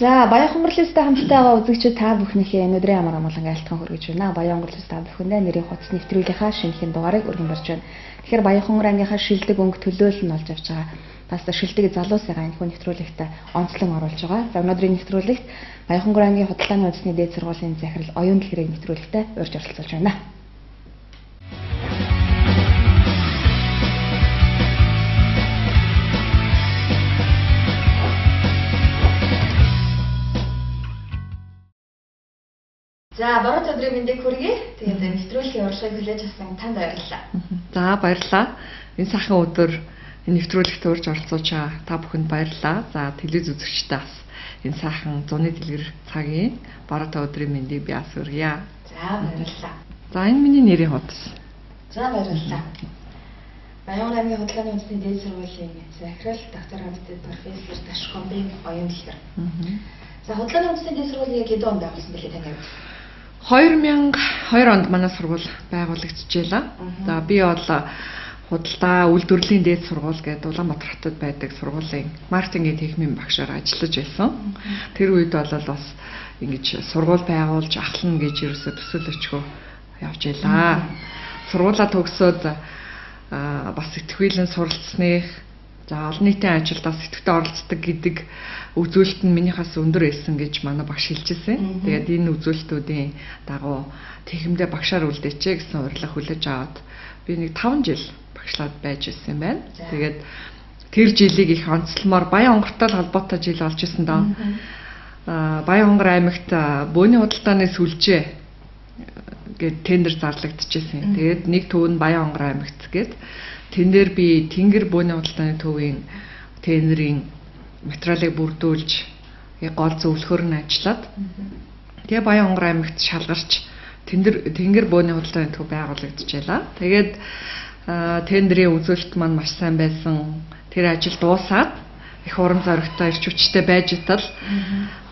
За Баян хонгорлолтой хамтдаа үзэгчид та бүхнийхээ өнөөдрийн амар амгалан айлтхан хүргэж байна. Баян хонгорлолтой та бүхэндээ нэрийн хувцас нэвтрүүлгийнхаа шинэхэн дугаарыг өргөн барьж байна. Тэгэхээр Баян хонгор ангийнхаа шилдэг өнгө төлөөлөл нь болж авч байгаа. Бас шилдэг залуусыгаа энэ хүн нэвтрүүлэгт онцлон оруулж байгаа. За өнөөдрийн нэвтрүүлэгт Баян хонгор ангийн худалдааны үндэсний дээд сургуулийн захирал оюун дэлхэрийг нэвтрүүлэгтээ урьж оролцуулж байна. За бороо өдрийн мэндийг хүргэе. Тэгээд нэвтрүүлгийн урилгыг хүлээж авсан танд баярлалаа. За баярлалаа. Энэ сайхан өдөр энэ нэвтрүүлэгт урьж оролцож байгаа та бүхэнд баярлалаа. За телевиз үзэгчдээ бас энэ сайхан зуны дэлгэр цагийн бороо өдрийн мэндийг би бас хүргье. За баярлалаа. За энэ миний нэрийн хувцас. За баярлалаа. Баян аймгийн худалдааны үндэсний дээд сургуулийн захирал доктор хамтд профессор Ташхомбын оюун дэлгэр. За худалдааны үндэсний дээд сургуулийн хэд онд байгуулсан бэлээ тань? 2002 онд манай сургууль байгуулагдчихлаа. За би бол худалдаа үйлдвэрлэлийн дээд сургууль гэдэг Улаанбаатар хотод байдаг сургуулийн маркетингийн техникийн багшаар ажиллаж байсан. Тэр үед бол бас ингэж сургууль байгуулж ахлана гэж ерөөсөө төсөөл өчгөө явж байлаа. Сургуулаа төгсөөд бас сэтгхийлэн суралцсных, за олон нийтийн ажилдаа сэтгтээ оролцдог гэдэг үзүүлэлт нь минийхээс өндөр байсан гэж манай багш хэлжсэн. Тэгээд энэ үзүүлэлтүүдийн дагуу техникдээ багшаар үлдээчээ гэсэн урилга хүлээж аваад би нэг 5 жил багшлаад байж ирсэн байна. Тэгээд тэр жилийг их онцлмоор Баян хонгортой холбоотой жил болж исэн доо. Баян хонгор аймагт бөөний худалдааны сүлжээ гээд тендер зарлагдчихсэн. Тэгээд нэг төв нь Баян хонгор аймагт гээд тэн дээр би Тэнгэр бөөний худалдааны төвийн тендерийн материалыг бүрдүүлж гол зөвлөхөр нь ажиллаад тэгээ Баян хонгор аймагт шалгарч Тэнгэр бөөний худалдааны төв байгуулагдчихлаа. Тэгээд тендерийн үзүүлэлт маань маш сайн байсан. Тэр ажил дуусаад их урам зоригтой ирч хүчтэй байж тал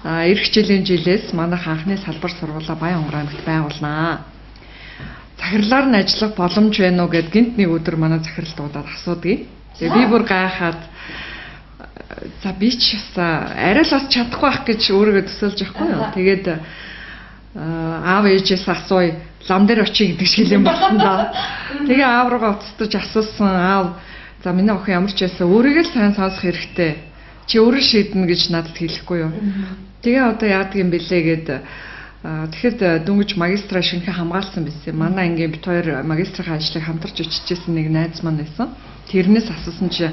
эх жилийн жилээс манайх анхны салбар сургуулаа Баян хонгор аймагт байгуулнаа. Захирлаар нь ажиллах боломж байна уу гэд гинт нэг өдөр манай захирал дуудаад асуудгийг. Тэгээ би бүр гайхаад за би ч арай л бас чадахгүй байх гэж өөрийгөө төсөөлж байхгүй юу. Тэгээд аав ээжээс асууя, лам дээр очие гэдэг шиг юм болсон даа. Тэгээ аав руугаа уцтаж асуусан. Аав за миний охин ямар ч байсан өөрийгөө л сайн сонсох хэрэгтэй. Чи өөрөө шийднэ гэж надад хэлэхгүй юу. Тэгээ одоо яадаг юм бэлээ гэд тэгэхэд дөнгөж магистраа шинэхэн хамгаалсан байсан. Манай ангийн бит хоёр магистрийн ажлыг хамтарч өччихсэн нэг найз маань байсан. Тэрнээс асуусан чи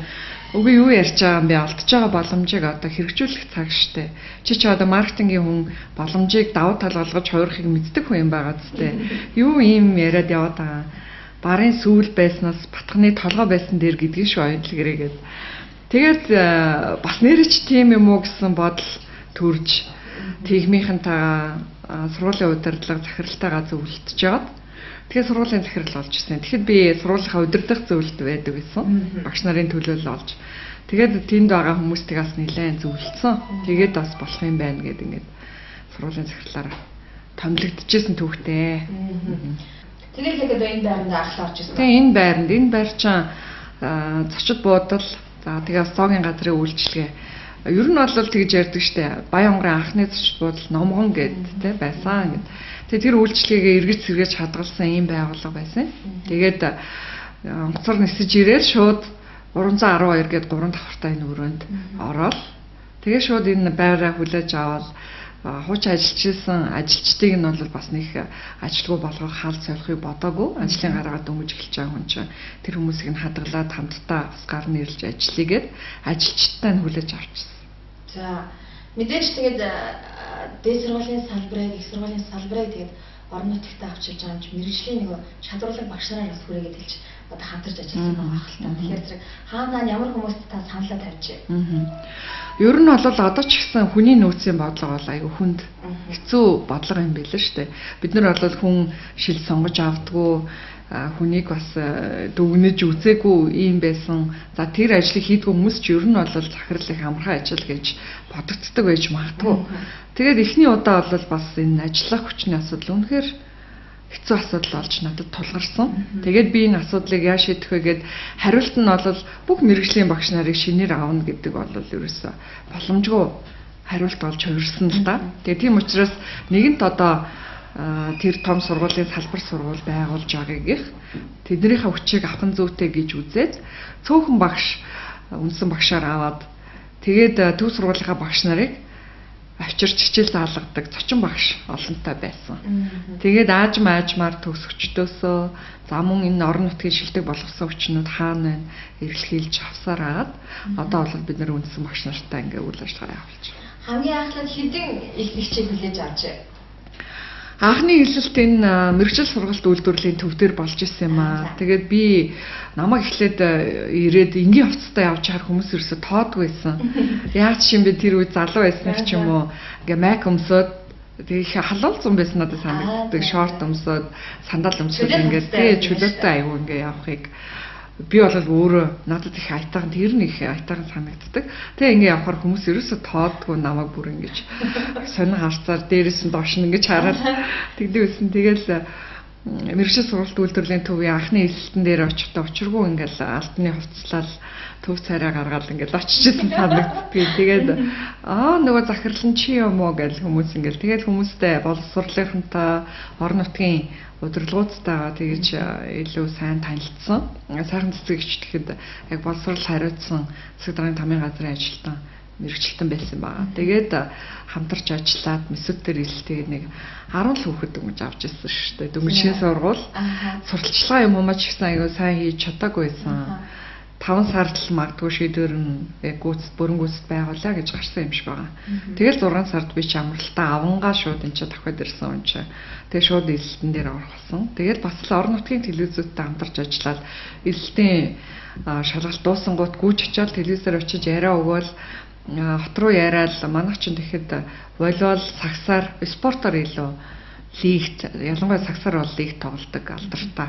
үгүй юу ярьж байгаа юм бэ? Алдж байгаа боломжийг одоо хэрэгжүүлэх цаг штэ. Чи одоо маркетингийн хүн боломжийг давуу тал болгож хуурахыг мэддэг хүн юм байгаа зү. Юу ийм яриад яваад байгаа. Барын сүүл байснаас батхны толгой байсан дээр гэдгийг шүү оюун дэлгэрээгээд. Тэгээд бас нэрч тийм юм уу гэсэн бодол төрж техникийнхэнтэйгээ сургуулийн удирдлага захиралтайгаа зөвлөлдөж жагаад тэгээд сургуулийн захирал болж ирсэн. Тэгэхэд би сургуулийнхаа удирдах зөвлөлт байдаг гэсэн. Багш нарын төлөөлөл олж. Тэгээд тэнд байгаа хүмүүстээс нэлээд зөвлөсөн. Тэгээд бас болох юм байна гэд ингээд сургуулийн захирлаараа томилогдчихсэн түүхтэй. Тэгээд яг одоо энэ байранд анх орж ирсэн. Тэгээд энэ байр чинь зочид буудал, за тэгээд цоогийн газрын үйлчлэгээ. Ер нь бол тэгж ярьдаг штэ. Баян хонгорын анхны зочид буудал Номгон гэд байсан гэд. Тэгээд тэр үйлчлэгээ эргэж сэргээж хадгалсан ийм байгууллага байсан. Тэгээд онцгор нисэж ирээд шууд 312 гээд 3 давхартай энэ өрөөнд ороод тэгээд шууд энэ байраа хүлээж аваад хууч ажиллаж исэн ажилчдыг нь бол бас нэг ажилгүй болгох хаалт солихыг бодоогүй. Ажлын гараагаа дөнгөж эхэлж байгаа хүн чинь тэр хүмүүсийг нь хадгалаад хамтдаа бас гар нэрлж ажиллагээд ажилчдаа нь хүлээж авчихсан. За мэдээж тэгээд дээд сургуулийн салбарыг, их сургуулийн салбарыг тэгээд орон нутагтаа авчирж байгаа юм чи мэрэгжлийн нэг чадварлаг багш нараар бас хүрээгээд хэлж одоо хамтарч ажилласан байгаа хэл та. Тэгэхээр зэрэг хаанаа ямар хүмүүст та саналаа тавьчих. Ер нь бол одоо ч гэсэн хүний нөөцийн бодлого бол айгүй хүнд хэцүү бодлого юм билээ шүү дээ. Бид нар бол хүн шил сонгож авдаггүй, хүнийг бас дүгнэж үзээгүй юм байсан. За тэр ажлыг хийдгүү хүмүүс ч ер нь бол захирлын амархан ажил гэж бодогддог байж магадгүй. Тэгээд эхний удаа бол бас энэ ажиллах хүчний асуудал үнэхээр хэцүү асуудал болж надад тулгарсан. Тэгээд би энэ асуудлыг яаж шийдэх вэ гэд хариулт нь бол бүх мэрэгжлийн багш нарыг шинээр аавна гэдэг бол ерөөсөө боломжгүй хариулт олж хувирсан л да. Тэгээ тийм учраас нэгэнт одоо тэр том сургуулийн салбар сургууль байгуулж байгаагийнх тэднийхээ хүчийг авах зүйтэй гэж үзээд цөөхөн багш үндсэн багшаар аваад тэгээд төв сургуулийнхаа багш нарыг авчирч хичээл заалгадаг зочин багш олонтой байсан. Тэгээд аажмаар төгсөгчдөөсөө за мөн энэ орон нутгийн шилдэг болгосон хүчнүүд хаана байна эргэлхийлж авсаар агаад одоо бол бид нэр үндсэн багш нартай ингээ үйл ажиллагаа явуулж байна. Хамгийн анхлаад хэдэн их хичээл хүлээж авч анхны хэлэлт энэ мэрэгжил сургалт үйлдвэрлэлийн төв дээр болж исэн юм аа. Тэгээд би намайг эхлээд ирээд энгийн хувцастай явж чаар хүмүүс ерөөсө тоодгүйсэн. Яаж ч юм бэ тэр үед залуу байснах ч юм уу ингээ майк өмсөд тэгээ халуулсан байсан надад санагддаг. Шорт өмсөд, сандал өмсөд ингээ тэгээ чөлөөтэй аягүй ингээ явахыг би бол өөрөө надад их айтайхан тэр нэг их айтайхан санагддаг. Тэгээ ингээ явахаар хүмүүс ерөөсө тоодгүй намайг бүр ингэж сонин харцаар дээрээс нь доош нь ингэж хараад тэгдэвсэн. Тэгэл мэрэгжил сургалт үйлдвэрлэлийн төвийн анхны хэлэлтэн дээр очихдоо учиргүй ингээл алтны хувцаслал төв царай гаргаад ингээл очижсэн санагддаг. Тэгээд нөгөө захирлан чи юм уу гэж хүмүүс ингээл тэгээд хүмүүстэй боловсруулалтынхаа орон нутгийн удирдлагуудтайгаа тэгж илүү сайн танилцсан. Сайхан цэцэгч гэхэд яг боловсрол хариуцсан засаг даргын тамийн газрын ажилтан мэрэгчлэн байсан баа. Тэгээд хамтарч ажиллаад мессүүдээр илтээ нэг 10 л хүүхэд дөнгөж авч ирсэн шүү дээ. Дөнгөжийн сургууль сурталчилгаа юм уу ч гэсэн аюу сайн хийж чадаагүй байсан. 5 сард л магадгүй шийдвэр нь яг бүрэн гүйцэд байгуулаа гэж гарсан юм шиг байгаа. Тэгэл 6 сард би ч амралтаа авангаа шууд энэ ч давхад ирсэн юм чи. Тэгээ шууд эзэлтэн дээр орох болсон. Тэгээд бас л орон нутгийн телевизүүдтэй хамтарч ажиллаад эзэлтийн шалгалт дуусангууд гүйж очиад телевизээр очиж яриа өгөөл хот руу яриад манайх ч тэгэхэд волейбол, сагсаар, спортоор илүү лигт ялангуяа сагсаар бол лиг тоглодог алдартай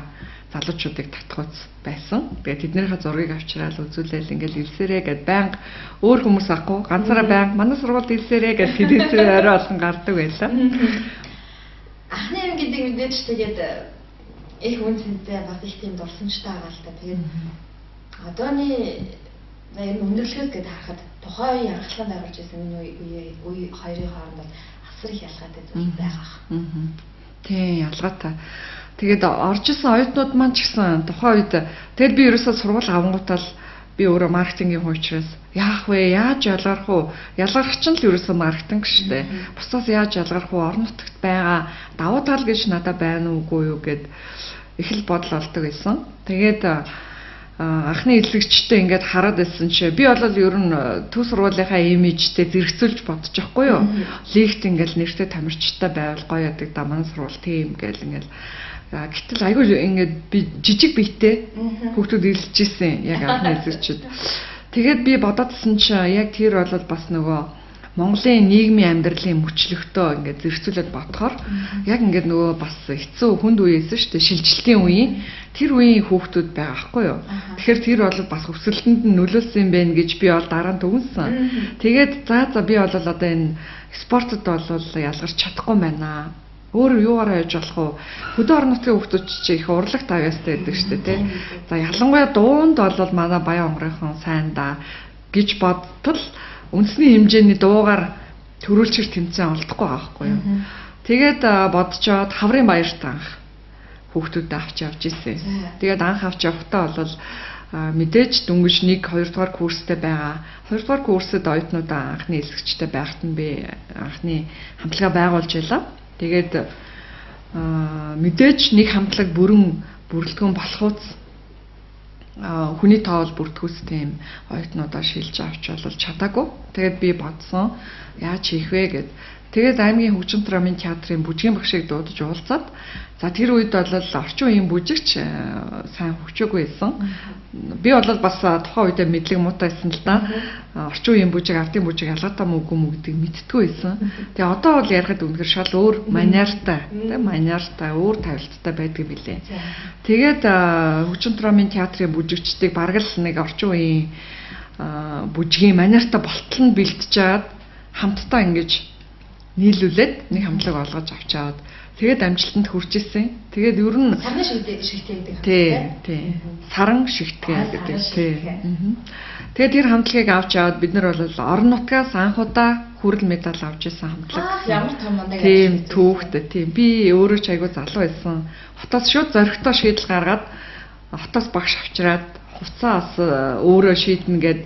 залуучуудыг татгууц байсан. Тэгээд тэднийхээ зургийг авчираад үзүүлээл ингээл илсээрээ гэд байнга өөр хүмүүс ахгүй ганцаараа байнга манай сургуульд илсээрээ гэд телевизээр орой олон гардаг байлаа. Анхны юм гэдэг мэдээж тэгээд их үнцэнтэй бас их тийм дурсамжтай байгаа л та. Тэгээд одооны өндөрлөгөөс гэдэг харахад тухайн үеийн аргачлалаа байгуулж байсан үе хоёрын хооронд асар их ялгаатай зүйл байгаа. Тийм ялгаатай. Тэгээд орж исэн оюутнууд маань ч гэсэн тухайн үед тэгээд би ерөөсөө сургууль авангуутал би өөрөө маркетингийн хүн учраас яах вэ? Яаж ялгарх уу? Ялгарх ч нь л ерөөсөө маркетинг шүү дээ. Бусдаас яаж ялгарх уу? Орон нутагт байгаа давуу тал гэж надад байна уугүй юу гэд их л бодол олдог байсан. Тэгээд анхны эзлэгчтэй ингээд хараад байсан чи би бол ер нь төв сургуулийнхаа имижтэй зэрэгцүүлж бодож байхгүй юу? Лигт ингээд нэртэй тамирчтай байвал гоё яадаг да манай сургууль тийм гэл ингээд гэтэл айгүй ингээд би жижиг биетэй хүүхдүүд эзэлж ирсэн яг анхны эзэгчд. Тэгээд би бодоодсэн чи яг тэр бол бас нөгөө Монголын нийгмийн амьдралын мөчлөгтөө ингээд зэрэгцүүлээд бодохоор яг ингээд нөгөө бас хэцүү хүнд үеэс шүү дээ шилжилтийн үеийн тэр үеийн хүүхдүүд байгаа байхгүй юу. Тэгэхээр тэр бол бас өсвөлтөнд нь нөлөөлсөн юм байна гэж би бол дараа нь дүгнсэн. Тэгээд за би бол одоо энэ спортод бол ялгарч чадахгүй байна. Өөр юугаараа яж болох вэ? Хөдөө орон нутгийн хүүхдүүд чи их урлаг тавьяастай байдаг шүү дээ тий. За ялангуяа дуунд бол манай Баян онгорынхон сайн да гэж бодтол үндэсний хэмжээний дуугаар төрүүлчээр тэмцээн олдохгүй байгаа байхгүй юу. Тэгээд бодцоод хаврын баярт анх хүүхдүүдэд авч явж ирсэн. Тэгээд анх авч явахдаа бол мэдээж дөнгөж 1 2 дугаар курстэй байгаа. 2 дугаар курсэд оюутнуудаа анхны эсвэгчтэй байхад нь би анхны хамтлагаа байгуулж байлаа. Тэгээд мэдээж нэг хамтлаг бүрэлдэхүүн болохуц хүний тоол бүртгүүлс тийм оюутнуудаа шилж авч бол чадаагүй. Тэгээд би бодсон яаж хийх вэ гэд. Тэгээд аймгийн хөгжим драмын театрын бүжгийн багшийг дуудаж уулзаад за тэр үед бол орчин үеийн бүжигч сайн хөгжөөгүй байсан. Би бол бас тухайн үедээ мэдлэг муутай байсан л да. Орчин үеийн бүжиг, ардын бүжиг ялгаатай мүү үгүй мүү гэдгийг мэдтгүй байсан. Тэгээ одоо бол ярихад үнэхээр шал өөр манертай, өөр тавилттай байдаг билээ. Тэгээд хөгжим драмын театрын бүжигчдийг бараг л нэг орчин үеийн бүжгийн манертай болтол нь бэлтжээд хамтдаа ингэж нийлүүлээд нэг хамтлаг олгож авчаад тэгээд амжилтанд хүрч ирсэн. Тэгээд ер нь сарны шигтэй гэдэг. Тий. Саран шигтэй гэдэг. Тий. Тэгээд тэр хамтлагийг авч аваад бид нар бол орон нутгаас анх удаа хүрэл медаль авч исэн хамтлаг. Ямар том мундаг Тийм түүхтэй тийм. Би өөрөө ч айгүй залуу байсан. Хотоос шууд зоригтой шийдэл гаргаад хотоос багш авчираад хувцас өөрөө шийднэ гэд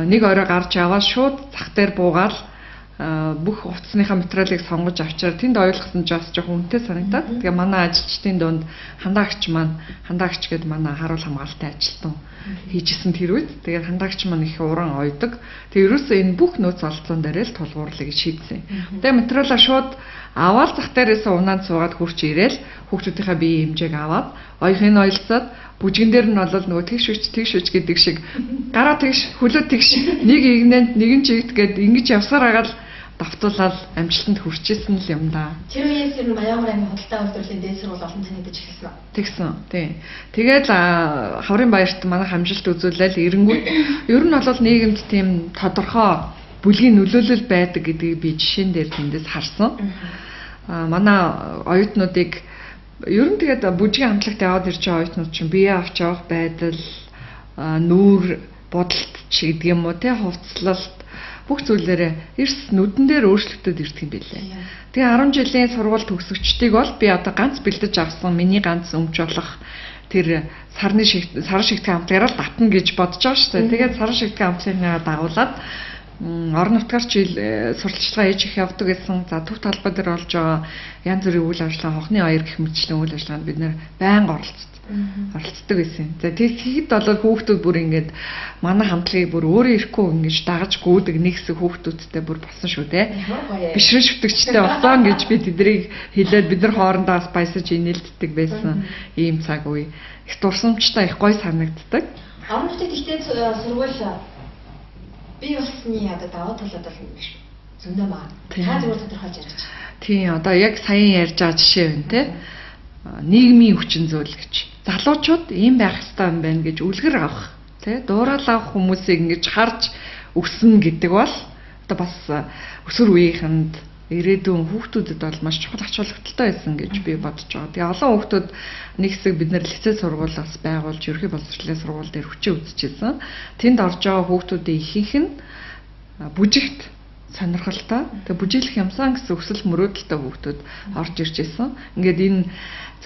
нэг орой гарч аваад шууд зах дээр буугаад бүх хувцсныхаа материалыг сонгож авчираа тэнд ойлгосон ч бас жоохон үнэтэй санагдаад. Тэгээ манай ажилчдын дунд хандаагч гэд манай харуул хамгаалалтын ажилтан хийжсэн тэр үед. Тэгээд хандаагч маань их уран ойдог. Тэгээ ерөөсөө энэ бүх нөөц олцсон дээр л тулгуурлыг шийдсэн. Тэгээ материалаа шууд аваад зах дээрээс унаад суугаад хурч ирээл хүүхдүүдийнхээ биеийн хэмжээг аваад оёхын ойлцоод бүжгэн дээр нь бол нөгөө тэгш үч гэдэг шиг гараа тэгш хөлөө тэгш нэг игнэнд нэгэн чигт гээд ингэж явсаар агаал давтуулаад амжилтанд хүрчээсэн л юм да. Тэр үеэс ер нь Баянгар аймгийн худалдаа үйлдвэрлэлийн дээд сургууль олон танигдаж эхэлсэн үү? Тэгсэн. Тийм. Тэгээд Хаврын Баярт манай амжилт үзүүлэл эренгүүт ер нь бол нийгэмд тийм тодорхой бүлгийн нөлөөлөл байдаг гэдгийг би жишээн дээр тэндээс харсан. Манай оюутнуудыг ер нь тэгээд бүжгийн хамтлагт яваад ирж байгаа оюутнууд чинь бие авч явах байдал, нүүр, бодолт ч гэдэг юм уу те хувцлалт бүх зүйлээрээ эрс нүдэн дээр өөрчлөгдөд ирдэг юм билээ. Тэгээ 10 жилийн сургууль төгсөгчдийг бол би одоо ганц бэлдэж авсан миний ганц өмч болох тэр сарын шигтгэн хамтлагаараа татна гэж бодож байгаа шүү дээ. Тэгээд сарын шигтгэн хамтлагийнхаа дагуулад орон нутгаар ч сурталчилгаа хийж их явдаг гэсэн. За төв талбай дээр болж байгаа янз бүрийн үйл ажиллагаа, хохны аяр гэх мэтчлийн үйл ажиллагаанд бид нэр байнга оролцдог байсан. За тэгэхэд бол хүүхдүүд бүр ингээд манай хамтлагийг бүр өөрөө ирэхгүй ингэж дагаж гүйдэг нэг хэсэг хүүхдүүдтэй бүр болсон шүү дээ. Бишрэн шүтгчтэй болсон гэж би тэднийг хэлээд бид нар хоорондоо бас баясаж инээлддэг байсан ийм цаг үе. Их дурсамжтай их гоё санагддаг. Орон нутгийн ихтэй сургууль бий болсны одоо даваа талууд бол зөндөө маа. Та зүгээр тодорхойлж яриач. Тийм одоо яг саяхан ярьж байгаа жишээ байна те. Нийгмийн хүчин зүйл гэж. Залуучууд ийм байх хэрэгтэй юм байна гэж үлгэр авах тий дуурал авах хүмүүсийг ингэж харж өснө гэдэг бол одоо бас өсвөр үеийнхэнд ирээдүйн хүүхдүүдэд бол маш чухал ач холбогдолтой байсан гэж би бодож байгаа. Тэгээ олон хүүхдүүд нэг хэсэг бид нэр лицей сургуулиас байгуулж ерөнхий боловсролын сургууль дээр хүчээ үзчихсэн. Тэнд орж байгаа хүүхдүүдийн ихэнх нь бүжигт сонирхолтой. Тэгээ бүжиглэх юмсан гэсэн өсөл мөрөөдөлтэй хүүхдүүд орж ирж исэн. Ингээд энэ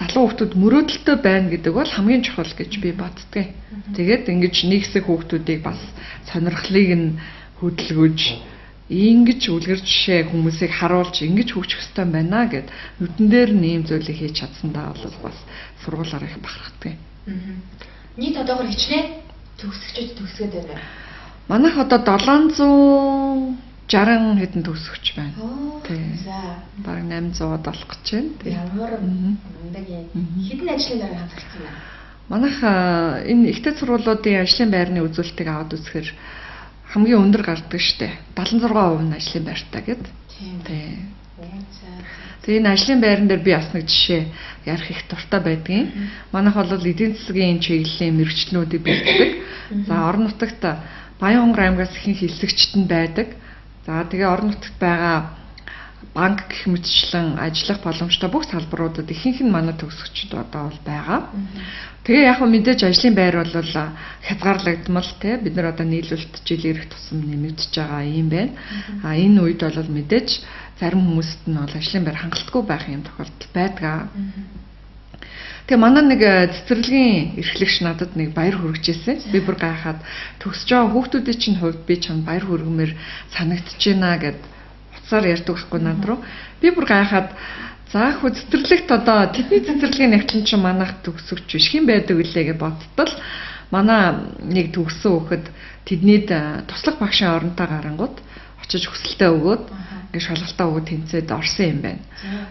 залуу хүүхдүүд мөрөөдөлтэй байна гэдэг бол хамгийн чухал гэж би боддгийн. Тэгээд ингэж нэг хэсэг хүүхдүүдийг бас сонирхлыг нь хөдөлгөж ингэж үлгэр жишээ хүмүүсийг харуулж ингэж хөгжих ёстой байна гэд нүдэн дээр нэм зүйлийг хийж чадсандаа бол бас сургуулаараа их бахархдаг. Нийт одоогор хичнээн төгсөгчд төгсгöd байна. Манайх одоо 760 хэдэн төгсөгч байна. Тийм. За. Бараг 800-аад болох гэж байна. Ямар мундаг юм. Хэдэн ажлын байр хамгаалсан байна? Манайх энэ ихтэй сургуулиудын ажлын байрны үзүүлэлтийг аваад үзэхээр хамгийн өндөр гардаг штэ. 76% нь ажлын байртай гэд. Тийм. Тэгээ энэ ажлын байран дээр би бас нэг жишээ ярих их дуртай байдгийн. Манайх бол эдийн засгийн чиглэлийн мэргэжлүүдийг бэлддэг. За орон нутагт Баянгар аймгаас ихэнх хэллэгчт нь байдаг. За тэгээ орон нутагт байгаа банк гэх мэтчлэн ажиллах боломжтой бүх салбаруудад ихэнх нь манай төгсөгчд одоо бол байгаа. Тэгээ яг хөө мэдээж ажлын байр бол хязгаарлагдмал те бид нар одоо нийлүүлэлт жил ирэх тусам нэмэгдэж байгаа юм байна. А энэ үед бол мэдээж зарим хүмүүст нь бол ажлын байр хангалтгүй байх юм тохиолдол байдаг. Тэгээ манай нэг цэцэрлэгийн эрхлэгч надад нэг баяр хүргэжсэн. Би бүр гайхаад төгсөж байгаа хүүхдүүдийн чинь хувьд би чам баяр хүргэмээр санагдаж байна гэд уцаар ярьдаг байхгүй над руу. Би бүр гайхаад за хөө цэцэрлэгт одоо тэдний цэцэрлэгийн нэгтлэн чинь манайх төгсөгч биш хэн байдаг вүлээ гэж бодтол манай нэг төгссөн хүүхэд тэднийд туслах багшийн оронтой гарангууд очиж хүсэлтээ өгөөд гэж шалгалтаа өгөөд тэнцээд орсон юм байна.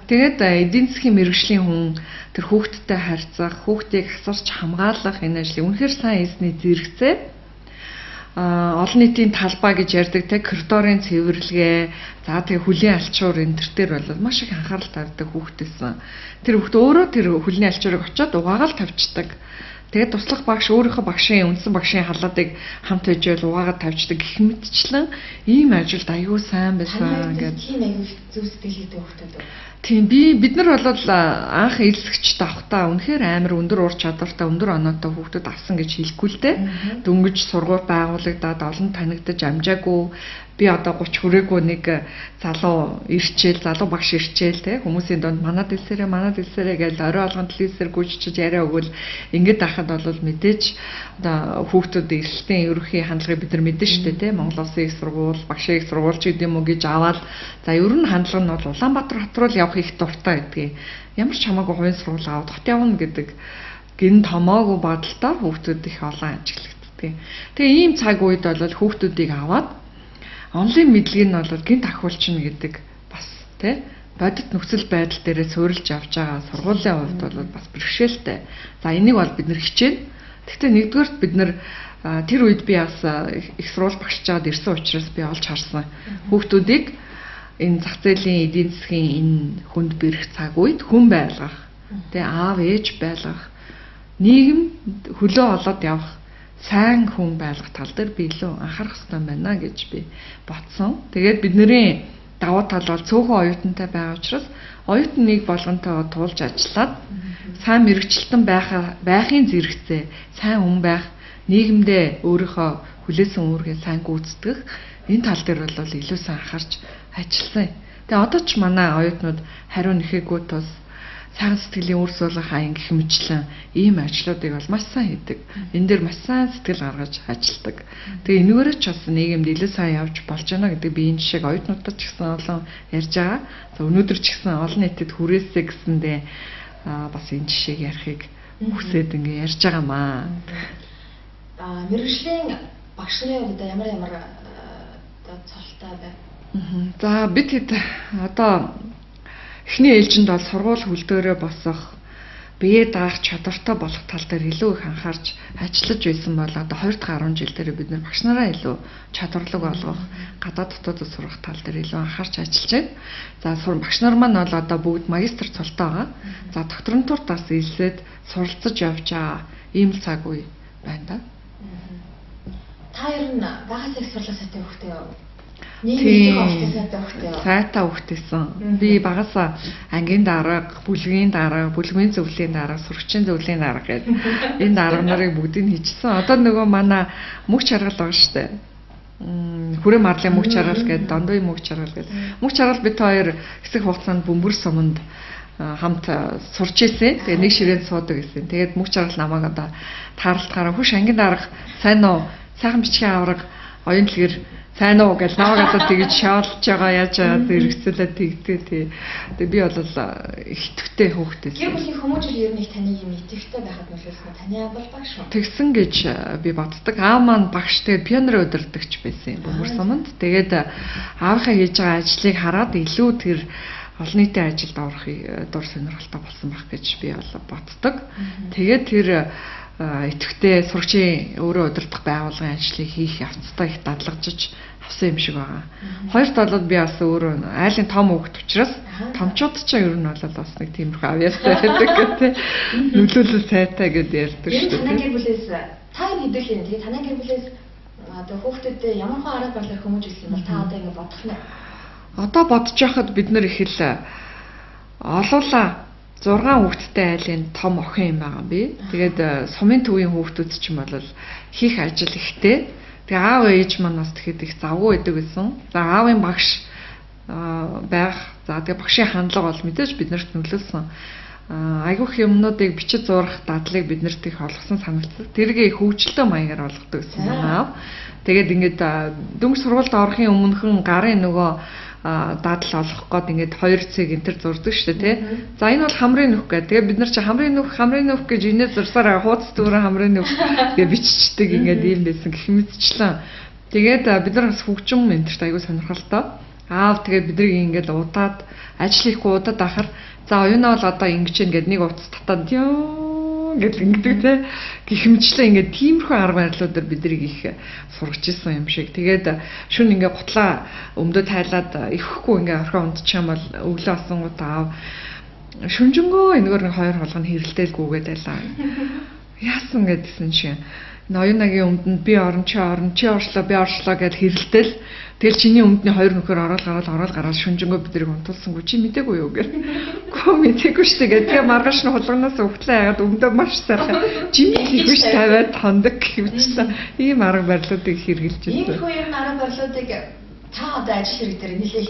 Тэгээд эдийн засгийн мэргэжлийн хүн тэр хүүхдтэй харьцах, хүүхдийг асарч хамгаалах энэ ажлыг үнэхээр сайн хийсний зэрэгцээ олон нийтийн талбай гэж ярьдаг те коридорын цэвэрлэгээ за тэгээ хөлийн алчуур энэ төр дээр бол маш их анхаарал тавьдаг хүүхдээсэн. Тэр хүүхд өөрөө тэр хөлийн алчуурыг очиод угаагаал тавьчихдаг. Тэгээд туслах багш өөрийнхөө багшийн үндсэн багшийн халаадыг хамт ижил угаагаад тавьчдаг гэх мэтчлэн ийм ажилд аюу сайн байсан гэдэг. гэдэг. Тийм аюу зүг сэтгэлтэй хөвгтүүд. Тийм бид нар бол анх эзлэгч давхтаа үнэхээр амар өндөр ур чадвартай өндөр оноотой хүүхдүүд авсан гэж хэлэхгүй л дээ. Дөнгөж сургууль байгуулагдаад олон танигдаж амжаагүй би одоо 30 хүрээгүй нэг залуу залуу багш ирчээл те хүмүүсийн донд манад илсээрээ гэж орой алган телевизээр гүйчиж яриа өгвөл ингэж байхад бол мэдээж одоо хүүхдүүд эрсдлийн ерөнхий хандлагыг бид нар мэдэн штэ те Монгол Улсын их сургууль багшийн их сургууль ч гэдэм үү гэж аваад за ер нь хандлага нь бол Улаанбаатар хот руу л явах их дуртай гэдгийг ямар ч хамаагүй хувийн сургууль аваад хот явна гэдэг гин томоогүй бадалтаар хүүхдүүд их олон ажиглагддаг. Тэгээ ийм цаг үед бол хүүхдүүдийг аваад онлайн мэдлэг нь бол гинт ахиулчихна гэдэг бас тий бодит нөхцөл байдал дээрээ суурилж авч байгаа сургуулийн хувьд бол бас бэрхшээлтэй. За энийг бол бид нэр хичээнэ. Гэхдээ нэгдүгээрт бид нэр тэр үед би бас их сурвалж багшиж аваад ирсэн учраас би олж харсан. Хүүхдүүдийг энэ зах зээлийн эдийн засгийн энэ хүнд бэрх цаг үед хүн байлгах, тий аав ээж байлгах, нийгэм хөлөө олоод явах сайн хүн байлгах тал дээр би илүү анхаарах хэрэгтэй байна гэж би бодсон. Тэгээд бидний давуу тал бол цөөхөн оюутантай байгаа учраас оюутныг болгонтой туулж ажиллаад сайн мэрэгчлэлтэн байхын зэрэгцээ сайн хүн байх, нийгэмдээ өөрийнхөө хүлээсэн үүргээ сайн гүйцэтгэх энэ тал дээр бол илүү сайн анхаарч ажилласан. Тэгээд одоо ч манай оюутнууд хариу нэхээгүй тус сайн сэтгэлийн үр суулгах аян гэх мэтлэн ийм ажлуудыг бол маш сайн хийдэг. Энэ дээр маш сайн сэтгэл гаргаж ажилладаг. Тэгээ энэгээр ч бас нийгэмд илүү сайн явж болж байна гэдэг би энэ жишээг оюутнуудад ч гэсэн олон ярьж байгаа. За өнөөдөр ч гэсэн олон нийтэд хүрээсэй гэсэндээ бас энэ жишээг ярихыг хүсээд ингэ ярьж байгаамаа. Мэргэжлийн багш нарын хувьд ямар одоо цолтой бай. За бид хэд одоо эхний ээлжинд бол сургууль хөлдөөрөө босох, биеэ даах чадвартай болох тал дээр илүү их анхаарч ажиллаж байсан бол одоо 20 дахь 10 жил дээр бид нар багш нараа илүү чадварлаг болгох, гадаад дотоодд сурах тал дээр илүү анхаарч ажиллаж байна. За багш нар маань бол одоо бүгд магистр цолтой байгаа. За докторантурт бас илсээд суралцаж явж байгаа ийм цаг үе байна да. Та ер нь багаас их сурлах сайтай хөхтэй юу? Сайтай хөхтэйсэн. Би багасаа ангийн дарга, бүлгийн зөвлөлийн дарга, сурагчийн зөвлөлийн дарга гэдэг энэ дарга нарыг бүгдийг хийчихсэн. Одоо нөгөө манай мөх чаргал байгаа штэ. Хүрээ марлын мөх чаргал гэдэг, дондын мөх чаргал гэдэг. Мөх чаргал бид хоёр хэсэг хугацаанд бөмбөр суманд хамт сурч ирсэн. Тэгээ нэг ширээнд суудаг гэсэн. Тэгээд мөх чаргал намайг одоо таарлахаараа хөш ангийн дарга сайн уу? Сайхан бичгийн авраг оюун дэлгэр сайн уу гэж наваг одоо тэгж шаалж байгаа яаж зэрэгцүүлээд тэгдэг тий. Тэгээ би бол их төвтэй хөөхтэй. Гэр бүлийн хүмүүжил ер нь таны юм итгэвчтэй байхад нөлөөлсөн таны аав бол багш шүү. Тэгсэн гэж би боддог. Аав маань багш тэгээд пионер удирдагч байсан юм бөмбөр суманд. Тэгээд аавынхаа хийж байгаа ажлыг хараад илүү тэр олон нийтийн ажилд орохыг дур сонирхолтой болсон байх гэж би бол боддог. Тэгээд тэр идэвхтэй сурагчийн өөрөө удирдах байгууллагын ажлыг хийх явцдаа их дадлагжиж авсан юм шиг байгаа. Хоёрт болоод би бас өөрөө айлын том хүүхэд учраас томчууд ч ер нь бол бас нэг тиймэрхүү авьяастай байдаг гэдэг нөлөөлөл сайтай гэдээ ярьдаг шүү дээ. Танай гэр бүлээс та хэдүүлээ. Тэгээ танай гэр бүлээс одоо хүүхдүүдэд ямар хэн арга барилаар хүмүүжүүлсэн бол та одоо ингэ бодох нь. Одоо бодож байхад бид нэр их л олуулаа 6 хүүхэдтэй айлын том охин юм байгаа би. Тэгээд сумын төвийн хүүхдүүд ч юм бол хийх ажил ихтэй. Тэгээ аав ээж маань бас тэгэхэд их завгүй байдаг гэсэн. За аавын багш байх. За тэгээ багшийн хандлага бол мэдээж биднэрт нөлөөлсөн. Айгүйх юмнуудыг бичиж зурах дадлыг биднэрт их олгосон санагдсан. Тэргээ их хөгжилтэй маягаар олгодог гэсэн аав. Тэгээд ингээд дөнгөж сургуульд орохын өмнөхөн гарын нөгөө дадал олох гээд ингээд 2 цэг энтер зурдаг шүү дээ тий. За энэ бол хамрын нүх гэдэг. Тэгээ бид нар чи хамрын нүх гэж инээ зурсараа хуудас дүүрэн хамрын нүх гэж биччихдэг ингээд ийм байсан гэх мэтчлэн. Тэгээд бид нар бас хөгжим энтерт аягүй сонирхолтой. Аав тэгээд биднийг ингээд удаад ажил хийхгүй удаад ахаар за оюунаа бол одоо ингэж ингээд нэг утас татаад гэж ингэдэг те гихмчлээ ингээд тиймэрхүү арга барилуудаар биднийг их сургаж ирсэн юм шиг. Тэгээд шүн ингээд гутлаа өмдөө тайлаад ихэхгүй ингээд орхио унтчих юм бол өглөө осонгууд аав шүнжэнгөө энэгээр нэг хоёр холгоно хэрэлдээлгүйгээд байлаа. яасан гэдгсэн шиг ноёнагийн өмдөнд би орон чи орчлоо би орчлоо гэд хэрэлдээл тэгэл чиний өмдний хоёр нөхөр ороод гараад шүнжэнгөө бидрийг унтуулсангүй чи мдэггүй юу гэх. Гөө мдэггүй шүү дээ. Тэгээ маргааш нь хулганаас өвтлээ ягаад өмдөө маш сайхан жимт хийвч тавиад хондог гэвчсэн. Ийм арга барилуудыг хэрэгжилж ийм байсан. хоёр арга барилуудыг та одоо ажил хэрэг дээр нэлээд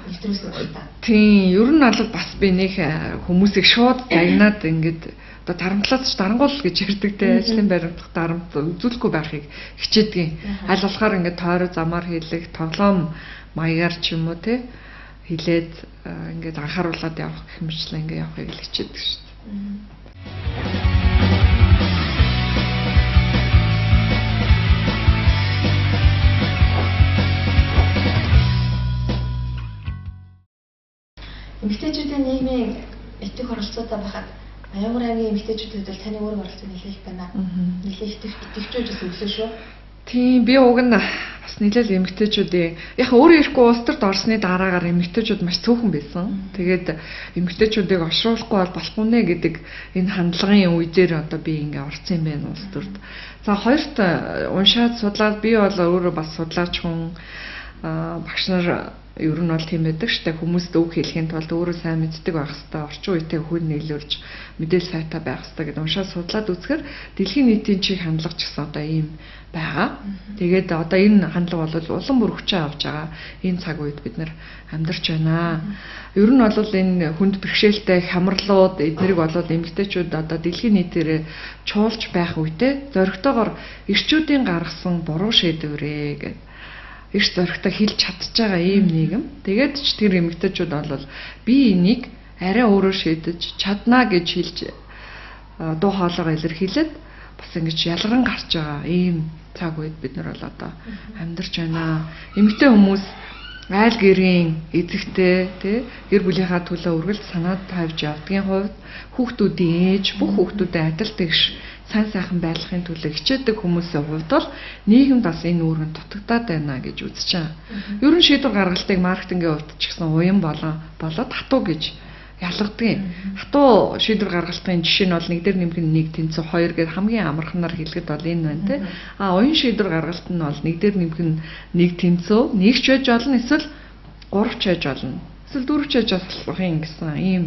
нэвтрүүлсэн байна та. Тийм, ер нь бол бас би нэг хүмүүсийг шууд загнаад ингээд одоо дарамтлаач дарангуул гэж ярьдаг те ажлын баримтлах дарамт үзүүлэхгүй байхыг хичээдгийн. Аль болохоор ингээд тойроо замаар хийлэх, тоглоом маягаар ч юм уу те хилээд ингээд анхааруулад явах гэх мэтлээ ингээд явахыг л хичээдэг шүү дээ. Эмэгтэйчүүдийн нийгмийн этик оролцоотой байхад Баянгур аймгийн эмэгтэйчүүд бол таны үүрэг оролцоо нэлээд байна. Нэлээд итгэвчж өглөө шүү. Тийм би уг нь бас нэлээд эмэгтэйчүүдийн яг өөрөө ирэхгүй улс төрд орсны дараагаар эмэгтэйчүүд маш цөөхөн байсан. Тэгээд эмэгтэйчүүдийг оршуулахгүй бол болохгүй нэ гэдэг энэ хандлагын үе дээр одоо би ингээ орсон юм байна улс төрд. За хоёрт уншаад судлаад би бол өөрөө бас судлаач хүн багш нар ер нь бол тийм байдаг штэ хүмүүст үг хэлхийн тулд өөрөө сайн мэддэг байх хэрэгтэй орчин үетэй хүн нийлүүлж мэдээлэл сайтаа байх хэрэгтэй гэдэг уншаад судлаад үзэхээр дэлхийн нийтийн чиг хандлага ч гэсэн одоо ийм байгаа. Тэгээд одоо энэ хандлага бол улам бүр хүчээ авч байгаа. Энэ цаг үед бид нар амьдарч байна. Ер нь бол энэ хүнд бэрхшээлтэй хямралууд эднэрийг бол эмэгтэйчүүд одоо дэлхийн нийтээр чуулж байх үедээ зоригтойгоор ирчүүдийн гаргасан буруу шийдвэрээ гэдэг их зоригтой хэлж чадчих байгаа ийм нийгэм. Тэгээд ч тэр эмэгтэйчүүд бол би энийг арай өөрөөр шийдэж чадна гэж хэлж дуу хоолойгоо илэрхийлээд бас ингэж ялгаран гарч байгаа ийм цаг үед бид нар бол одоо амьдарч байна. Эмэгтэй хүмүүс айл гэрийн эзэгтэй тий гэр бүлийнхаа төлөө үргэлж санаа тавьж явдгийн хувьд хүүхдүүдийн ээж бүх хүүхдүүдэд адил тэгш сайн сайхан байдлахын төлөө хичээдэг хүмүүсийн хувьд бол нийгэмд бас энэ үүрэг дутагдаад байна гэж үзэж байгаа. Ер нь шийдвэр гаргалтыг маркетингийн хувьд ч гэсэн уян болоод хатуу гэж ялгадгийг. Хатуу шийдвэр гаргалтын жишээ нь бол нэг дээр нэмэх нь 1 тэнцүү 2 гэдэг хамгийн амарханаар хэлэхэд бол энэ байна тий. Уян шийдвэр гаргалт нь бол нэг дээр нэмэх нь 1 тэнцүү, нэгч байж болно эсвэл 3 ч байж болно. Эсвэл 4 ч байж болох юм гэсэн ийм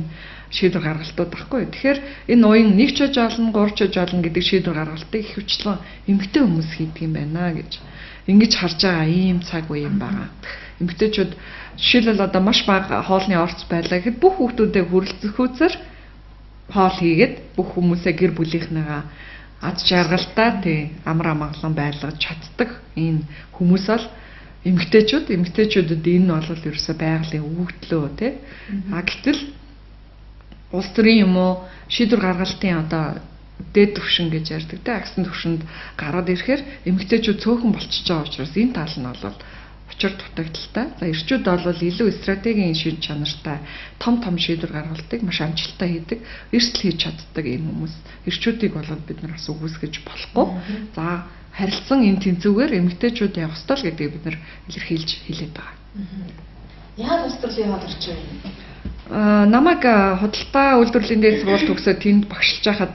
шийдвэр гаргалтууд баггүй. Тэгэхээр энэ уян нэг ч жиж олно, 3 ч жиж олно гэдэг шийдвэр гаргалтыг их хвчлэн эмэгтэй хүмүүс хийдэг юм байна гэж ингэж харж байгаа ийм цаг үе юм байна. Эмэгтэйчүүд жишээлбэл одоо маш бага хоолны орц байлаа гэхэд бүх хүүхдүүдэд хүрэлцэхүүцэр хоол хийгээд бүх хүмүүсээ гэр бүлийнхнээгаа ад жаргалтай тий амар амгалан байлгаж чаддаг энэ хүмүүс бол эмэгтэйчүүдэд энэ бол ерөөсөй байгалийн өгөгдлөө тий. Гэтэл улс төрийн юм уу шийдвэр гаргалтын одоо дээд түвшин гэж ярьдаг те агсан түвшинд гараад ирэхээр эмэгтэйчүүд цөөхөн болчихж байгаа учраас энэ тал нь бол учир дутагдaltaй. За эрчүүд бол илүү стратегийн шийд чанартай том шийдвэр гаргалтыг маш амжилттай хийдэг, эрсдэл хийж чаддаг энэ хүмүүс. Эрчүүдийг бол бид нар бас үгүйсгэж болохгүй. За харилцан энэ тэнцвүүгээр эмэгтэйчүүд явах ёстой л гэдгийг бид нар илэрхийлж хэлээд байгаа. Яагаад улс төрлийн хоол орч вэ? Намайг худалдаа үйлдвэрлэлийн дээд сургууль төгсөөд тэнд багшилж байхад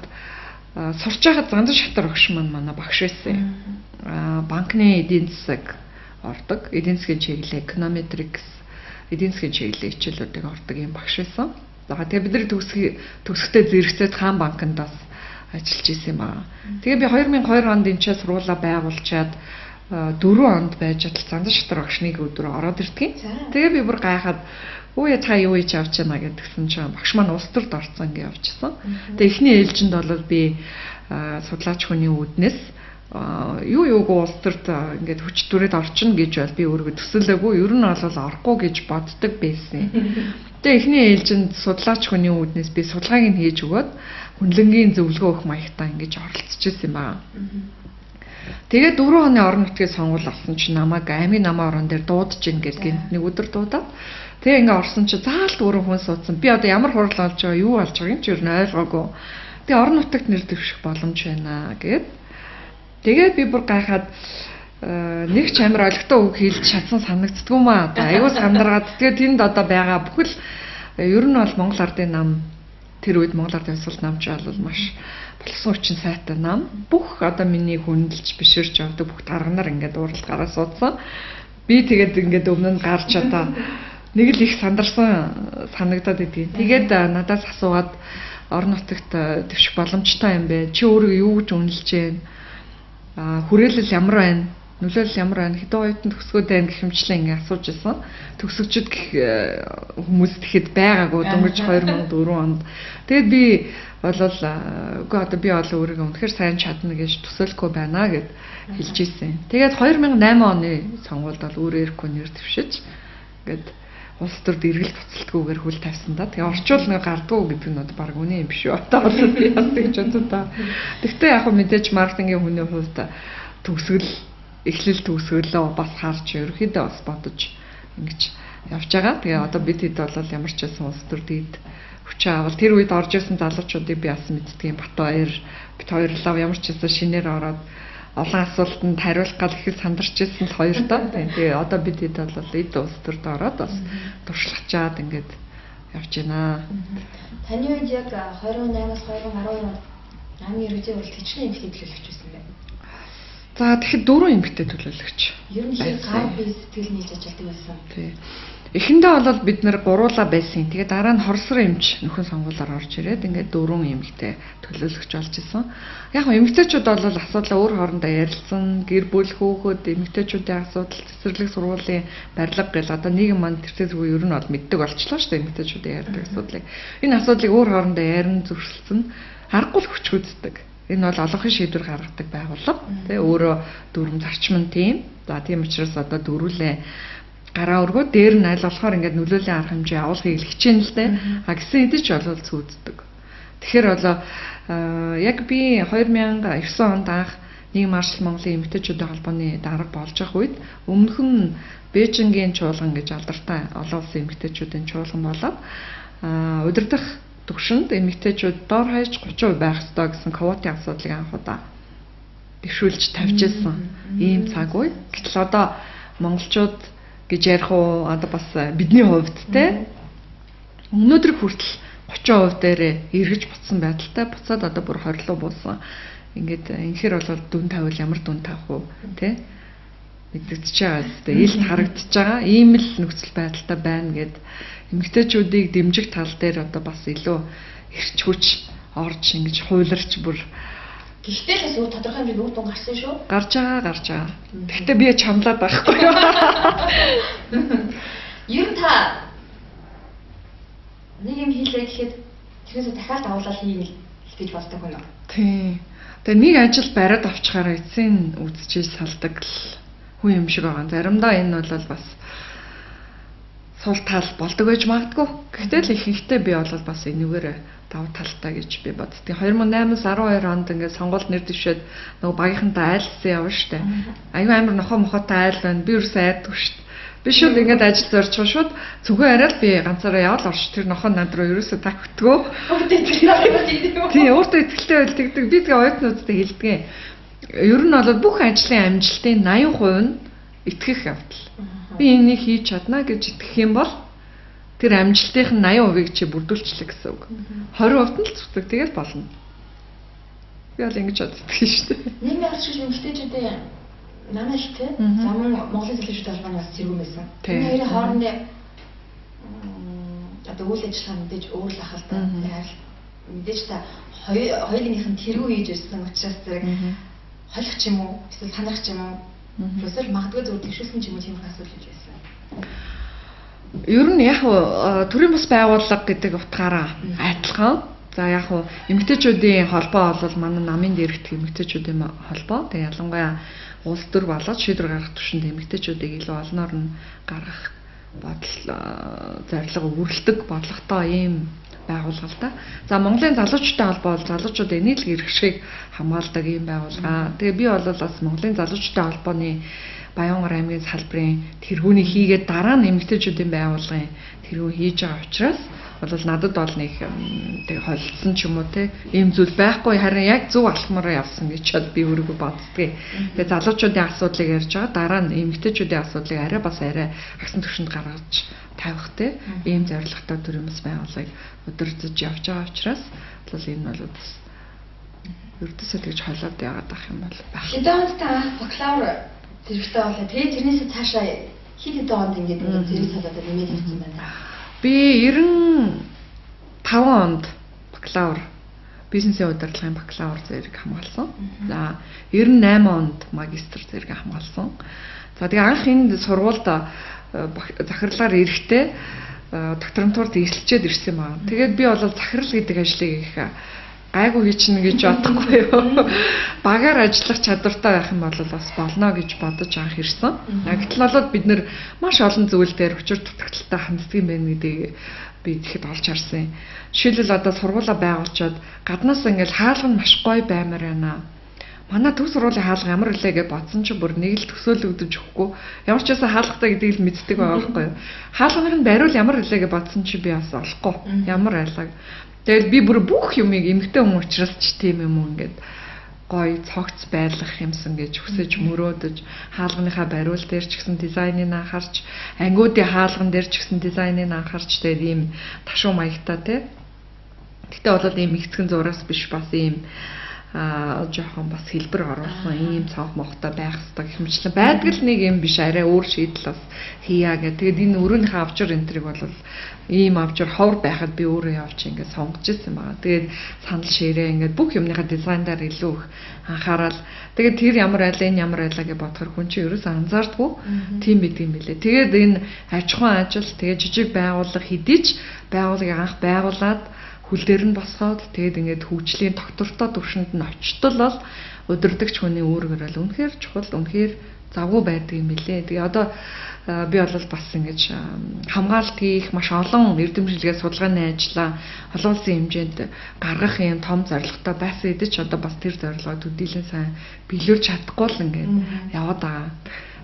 сурч байхад Зандан Шатар багш манай багш байсан. Банкны эдийн засаг ордог, эдийн засгийн чиглэл, econometrics, эдийн засгийн чиглэлийн хичээлүүдийг ордог юм багш байсан. За тэгээ бид нар төгсөхдөө зэрэгцээд Хаан банкнд бас ажиллаж исэн юм аа. Тэгээ би 2002 онд энэ сургуулаа байгуулчаад 4 онд байж чадал Зандан Шатар багшныг өдөр ороод ирдгийг. Тэгээ би бүр гайхаад өө та юу хийж авч яана гэдгсэн чинь багш маань улс төрд орсон гэж явчихсан. Тэгээ эхний ээлжинд бол би судлаач хүний үүднээс юуг улс төрд ингээд хүч түрээд орчин гэж бол би өөрийгөө төсөөлөөгүй. Ер нь бол орохгүй гэж боддог байсан. Тэгээ эхний ээлжинд судлаач хүний үүднээс би судалгааг нь хийж өгөөд хүнлэнгийн зөвлөгөө өгөх маягтаа ингэж оролцож ирсэн юм байна. Тэгээ 4 оны орон нутгийн сонгуул болсон чинь намайг аймгийн намаа орон дээр дуудаж ин гэж гинт нэг өдөр дуудаад тэгээ ингээ орсон чи заалт өөрөө хүн суудсан. Би одоо ямар хурал олж байгаа юу болж байгааг юм чи ер нь ойлгоогүй. Тэгээ орон нутагт нэр дэвших боломж байна гэд. Тэгээд би бүр гайхаад нэг ч амар олигтой үг хэлж чадсан санагддгүй маа. Аюу сандаргаад тэгээ тэнд одоо байгаа бүхэл ер нь бол Монгол Ардын нам тэр үед Монгол Ардын Улс намч бол маш болсон хүчин сайтай нам бүх одоо миний хүндэлж биширч явдаг бүх дарганаар ингээд уурлахаараа суудсан. Би тэгээд ингээд өмнө нь гарч одоо нэг л их сандарсан санагдаад идэв. Тэгээд надаас асуугаад орон нутагт дэвших боломжтой юм бэ? Чи өөрөө юу гэж үнэлж байна? Хүрээлэл ямар байна? Нөлөөлөл ямар байна? Хэдэн оюутан төгсгөөд байна гэх юмчлаа ингээ асууж байсан. Төгсөгчд гэх хүмүүс тэгэхэд байгаагүй дөнгөж 2004 онд. Тэгээд би болол үгүй одоо би бол өөрийгөө үнэхээр сайн чадна гэж төсөөлөхгүй байна гэд хэлж ирсэн. Тэгээд 2008 оны сонгуульд бол өөрөө ирэхгүй нэр дэвшиж ингээд улс төрд эргэлт буцалтгүйгээр хөл тавьсан да. Тэгээ орчуул нэг гардгуу гэдэг нь баг үнэн юм биш үү? Одоо бол би яс гэж бодоо. Тэгвэл яг мэдээж маркетингийн хүний хувьд төгсгөл эхлэл төгсгөлөө бас харж ерөөхдөө бас бодож ингэж явж байгаа. Тэгээ одоо бид хэд бол ямар ч байсан улс төр дээд хүчин авал тэр үед орж ирсэн залуучуудыг би бас мэддгийн Батбаяр бид хоёрлаа ямар ч байсан шинээр ороод олон асуултанд хариулах гал их сандарч ирсэн л хоёртоо. Тэгээ одоо бид хэд бол эд улс төрд ороод бас туршлагачаад ингэж явж байна. Таны үед яг 2008-аас 2012 онд намын ерөнхий уралд хичнээн эмэгтэй төлөөлөгч байсан байна. За тэгэхэд 4 эмэгтэй төлөөлөгч. Ер нь гар бие сэтгэл нийлж ажилладаг байсан. Тий. Эхэндээ бол бид нэр гуруула байсан. Тэгээд дараа нь хорсор эмч нөхөн сонгуулиар орж ирээд ингээд 4 эмэгтэй төлөөлөгч болж исэн. Яг нь эмэгтэйчүүд бол асуудлаа өөр хоорондоо ярилцсан, гэр бүл хөөхөд эмэгтэйчүүдийн асуудал, цэцэрлэг сургуулийн барилга гэл одоо нийгэм манд тэр зүг ер нь бол мэддэг болчлоо шүү дээ эмэгтэйчүүдийн ярьдаг асуудлыг. Энэ асуудлыг өөр хоорондоо ярин зөвшөөрсөн аргагүй л хүчгүүддэг. Энэ бол олонхын шийдвэр гаргадаг байгууллага. Тэ өөрөө дүрм зарчим нь тийм. За тийм учраас одоо дөрүүлээ гараа өргөө дээр нь аль болохоор ингээд нөлөөлийн арга хэмжээ авахыг л хичээн л дээ. Гэсэн хэдий ч бол зүүцдэг. Тэгэхээр бол яг би 2009 онд анх нийгэм арчил Монголын эмэгтэйчүүдийн холбооны дарга болж ах үед өмнөх нь Бээжингийн чуулган гэж алдартай олон улсын эмэгтэйчүүдийн чуулган болоод удирдах төвшөнд эмэгтэйчүүд дор хаяж 30% байх ёстой гэсэн квотын асуудлыг анх удаа дэвшүүлж тавьж ирсэн ийм цаг үе. Гэтэл одоо монголчууд гэж ярих уу одоо бас бидний хувьд те өнөөдөр хүртэл 30% дээрээ эргэж буцсан байдалтай буцаад одоо бүр 20 руу буусан. Ингээд инхээр бол дүн тавил ямар дүн тавих уу те мэдэгдэж байгаа зү илт харагдаж байгаа ийм л нөхцөл байдалтай байна гэд эмэгтэйчүүдийг дэмжих тал дээр одоо бас илүү эрч хүч орж ингэж хуйларч бүр гэхдээ л зөв тодорхой хэмжээний үр дүн гарсан шүү. Гарч байгаа. Гэхдээ би чамлаад байхгүй юу? Ер нь та нэг юм хийлээ гэхэд тэрнээс дахиад давуулаад хийнэ гэж боддог хүн үү? Тийм. Тэгээ нэг ажил бариад авчихаараа эцсийн үзчихэл салдаг л хүн юм шиг байгаа. Заримдаа энэ бол бас сул тал болдог байж магадгүй. Гэхдээ л ихэнхдээ би бол бас энэгээр давуу талтай гэж би боддог. 2008-аас 12 онд ингээд сонгуульд нэр дэвшээд нөгөө багийнхантай айлсан явна штэ. Аюу амар нохоо мохоотой айл байна. Би юусэн айдгүй штэ. Би шууд ингээд ажил зорчих шууд зүгээр арай л би ганцаараа явал орч тэр нохоо над руу ерөөсөө тавьдгөө. Тийм өөртөө итгэлтэй байлддаг. Би тэгээ оюутнуудтай хэлдэг. Ер нь бол бүх ажлын амжилтын 80% нь итгэх явдал. Би энийг хийж чадна гэж итгэх юм бол тэр амжилтын 80%-ийг чи бүрдүүлчихлээ гэсэн үг. 20% нь л зүтдэг тэгэл болно. Би бол ингэж боддог шүү дээ. Нийгмийн арчил эмэгтэйчүүдийн намайг те замун Монголын төлөвчдийн холбооны бас зэрэг байсан. Энэ хоёрын хоорондын одоо үйл ажиллагаа мэдээж өөр л ахал та. Мэдээж та хоёулынх нь тэргүү хийж ирсэн учраас зэрэг холих ч юм уу эсвэл танах ч юм уу эсвэл магадгүй зөв төвшүүлсэн ч юм уу тийм асуудал хийж байсан. Ер нь яг төрийн бас байгууллага гэдэг утгаараа адилхан. За яг эмэгтэйчүүдийн холбоо бол манай намын дэрэгдэх эмэгтэйчүүдийн холбоо. Тэгээ ялангуяа улс төр болоод шийдвэр гаргах түвшинд эмэгтэйчүүдийг илүү олноор нь гаргах бодол зорилго үргэлдэг бодлоготой ийм байгууллага л да. За Монголын залуучуудтай холбоо бол залуучуудын нийтлэг эрхшгийг хамгаалдаг ийм байгууллага. Тэгээ би бол бас Монголын залуучуудтай холбооны Баянгар аймгийн салбарын тэргүүний хийгээд дараа нь эмэгтэйчүүдийн байгууллагын тэргүү хийж байгаа учраас бол надад бол нэг тэг холдсон ч юм уу те ийм зүйл байхгүй харин яг зөв алхмаараа явсан гэж би өөрийгөө боддгийг. Тэгээ залуучуудын асуудлыг ярьж байгаа дараа нь эмэгтэйчүүдийн асуудлыг арай агсан түвшинд гаргаж тавих те ийм зорилготой төрийн бас байгууллагыг удирдах явж байгаа учраас бол энэ бол бас ердөөсөө тэгж холиод яагаад ах юм бол байх. Хэдэн онд та бакалавр зэрэгтэй болоо. Тэгээд тэрнээс цаашаа хэд онд ингээд зэрэг салаад нэмээд ирсэн байна. Би 95 онд бакалавр бизнесийн удирдлагын бакалавр зэрэг хамгаалсан. За 98 онд магистр зэрэг хамгаалсан. За тэгээ анх энд сургуульд захирлаар ирэхдээ докторантурт эсэлчээд ирсэн юм аа. Тэгээд би бол захирал гэдэг ажлыг их гайгүй хийчихнэ гэж бодохгүй юу. Багаар ажиллах чадвартай байх юм бол бас болно гэж бодож анх ирсэн. Гэтэл болоод бид нэр маш олон зүйл дээр учир дутагдaltaй ханддаг юм байна гэдгийг би тэгэхэд олж харсан. Жишээлбэл одоо сургуулаа байгуулчаад гаднаас ингээл хаалга нь маш гоё баймаар байна. Манай төв сургуулийн хаалга ямар үлээ гэж бодсон чи бүр нэг л төсөөлөгдөж өгөхгүй. Ямар ч байсан хаалгатай гэдгийг л мэддэг байгаа байхгүй юу. Хаалганых нь бариул ямар үлээ гэж бодсон чи би бас олохгүй. Ямар айлаг. Тэгэл би бүр бүх юмыг эмгтэн хүн учраас ч тийм юм уу ингээд гоё цогц байлгах юмсан гэж хүсэж мөрөөдөж хаалганыхаа бариул дээр ч гэсэн дизайныг анхаарч ангиудын хаалган дээр ч гэсэн дизайныг анхаарч тэгээд ийм ташуу маягтай тий. Гэтэ бол ийм ихцгэн зураас биш бас ийм жоохон бас хэлбэр оруулсан ийм цонх мохтой байх хэрэгтэй гэх мэтлэн байдаг л нэг юм биш арай өөр шийдэл бас хийя гэх. Тэгээд энэ өрөөнийхөө авчир энтриг бол ийм авчир ховор байхад би өөрөө явж ингээд сонгож ирсэн байгаа. Тэгээд санал ширээ ингээд бүх юмныхаа дизайнаар илүү их анхаарал. Тэгээд тэр ямар айлаа энэ ямар айлаа гэж бодохоор хүн чинь ерөөсөө анзаардгүй тийм бид юм билээ. Тэгээд энэ аж ахуйн ажил тэгээд жижиг байгууллага хэдий ч байгууллагыг анх байгуулад хүл дээр нь босгоод тэгээд ингээд хөгжлийн доктортой төвшөнд нь очтол бол удирдагч хүний үүргээр л үнэхээр чухал үнэхээр завгүй байдаг юм билээ. Тэгээ одоо би бол бас ингэж хамгаалалт хийх маш олон эрдэмтгэлгээ судалгааны ажиллаа олон улсын хэмжээнд гаргах юм том зорилготой байсан хэдий ч одоо бас тэр зорилгоо төдийлөн сайн биелүүлж чадахгүй л ингээд яваад байгаа.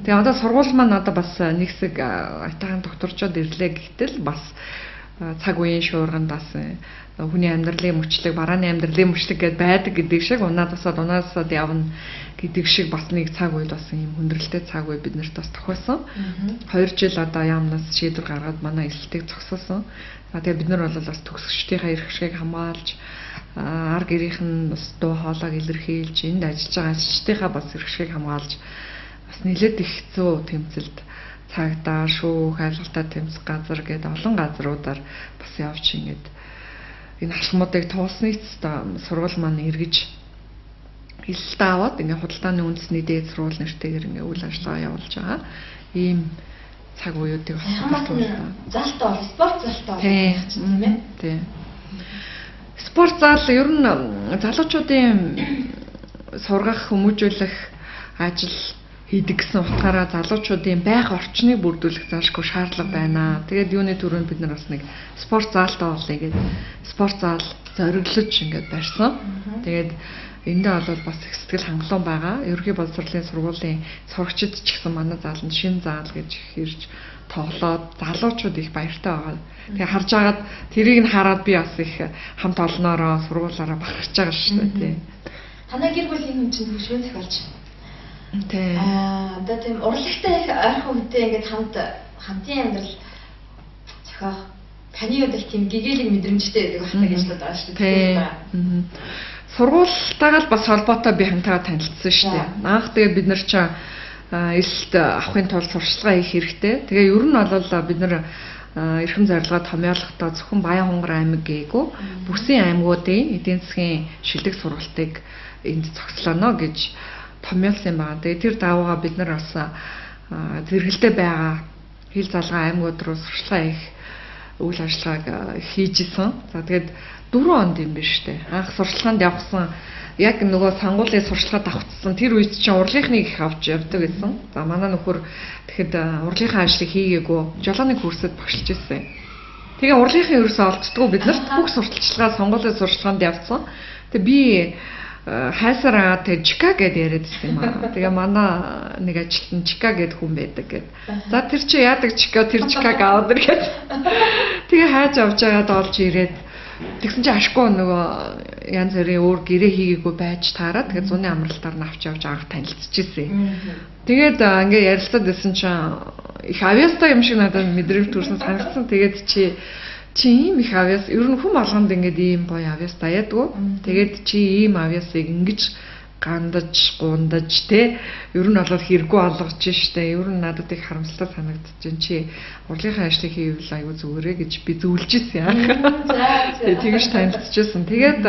Тэгээ одоо сургууль маань одоо бас нэг хэсэг айтайхан докторчод ирлээ гэтэл бас цаг үеийн шуурганд бас хүний амьдралын мөчлөг, барааны амьдралын мөчлөг гэдээ байдаг гэдэг шиг унаасаад явна гэдэг шиг бас нэг цаг үед бас юм хүндрэлтэй цаг үе биднэрт бас тохиолсон. 2 жил одоо яамнаас шийдвэр гаргаад манай эсэлтийг зогсоосон. Тэгээ бид нар бол бас төгсөгчдийнхээ эрх ашигыг хамгаалж ар гэрийнх нь бас дуу хоолойг илэрхийлж энд ажиллаж байгаа ажилчдынхаа бас эрх ашигыг хамгаалж бас нэлээд их хэцүү тэмцэлд цагдаа, шүүх, хайлтгалтай тэмцэх газар гэдэг олон газруудаар бас явж ингээд энэ алхмуудыг туулсныг сургууль маань эргэж хилэлт аваад ингээд худалдааны үндэсний дээд сургууль нэртэйгээр ингээд үйл ажиллагаа явуулж байгаа. Ийм цаг үеүүдийг бас залтаа бол спорт залтаа тийм ээ. Тийм. Спорт зал ер нь залуучуудын сургах, хүмүүжүүлэх ажил хийдэг гэсэн утгаараа залуучуудын байх орчныг бүрдүүлэх заашгүй шаардлага байна. Тэгээд юуны төрөнд бид нар бас нэг спорт заалтаа болъё гэдэг спорт зал зориглож ингээд барьсан. Тэгээд эндээ бол бас их сэтгэл хангалуун байгаа. Ерөнхий боловсролын сургуулийн сурагчид ч гэсэн манай зааланд шинэ заал гэж ирж тоглоод залуучууд их баяртай байгаа. Тэгээ харж агаад тэрийг нь хараад би бас их хамт олноороо сургуулаараа бахарч байгаа шүү дээ тий. Танай гэр бүлийн хүн чинь хөшөө зохиолч. Тий. Одоо тийм урлагтай их ойрхон хүнтэй ингээд хамтын амьдрал зохиох таны хувьд их тийм гэгээлэг мэдрэмжтэй байдаг байна гэж бодож байгаа шүү дээ. Сургуультайгаа л бас холбоотой би хамтаа танилцсан шүү дээ. Анх тэгээ бид нар ч эсэлт авахын тулд сурчлагаа хийх хэрэгтэй. Тэгээ ер нь бол бид нар эрхэм зорилгоо томьёолохдоо зөвхөн Баян-Хонгор аймаг гээгүй бүсийн аймагуудын эдийн засгийн шилдэг сургалтыг энд зогслооно гэж томьёолсон байгаа. Тэгээ тэр даваагаа бид нар бас зэрэгэлдээ байгаа хил залгаа аймагуд руу сурчлагаа хийх үйл ажиллагааг хийж исэн. За тэгээд 4 онд юм биш үү? Анх сурчлаганд явсан яг нөгөө сонгуулийн сурчлагад авчихсан тэр үед чинь урлагийнхныг их авч явдаг гэсэн. За манай нөхөр тэгэхэд урлагийнхаа ажлыг хийгээгүй жолооны курсэд багшилж ирсэн. Тэгээ урлагийнхын ерөөсөө олддгоо бид нарт бүх сурталчилгаа сонгуулийн сурчлаганд явсан. Тэгээ би хайсараа тэг Чика гэдээ яриад байсан юм аа. Тэгээ манай нэг ажилтан Чика гэдэг хүн байдаг гэд. За тэр чи яадаг Чика тэр Чикаг аваад ирэхэд. Тэгээ хайж авч байгаад олж ирээд тэгсэн чи ашгүй нөгөө янз бүрийн өөр гэрээ хийгээгүй байж таараад тэгээ зуны амралтаар нь авч явж анх танилцчихсэн. Тэгээд ингээ ярилцаад байсан чинь их авьяастай юм шиг надад мэдрэмж төрсөн санагдсан. Тэгээд чи чи ийм их авьяас ер нь хүм болгонд ингээд ийм гоё авьяас даяадгүй. Тэгээд чи ийм авьяасыг ингэж гандаж, гундаж те ер нь бол хэрэггүй болгож штэ. Ер нь надад их харамсалтай санагдаж байна. Чи урлагийн ажлыг хийвэл аюу зүгээрээ гэж би зөвлөж ирсэн яа. Тэгээд тэгж танилцчихсан. Тэгээд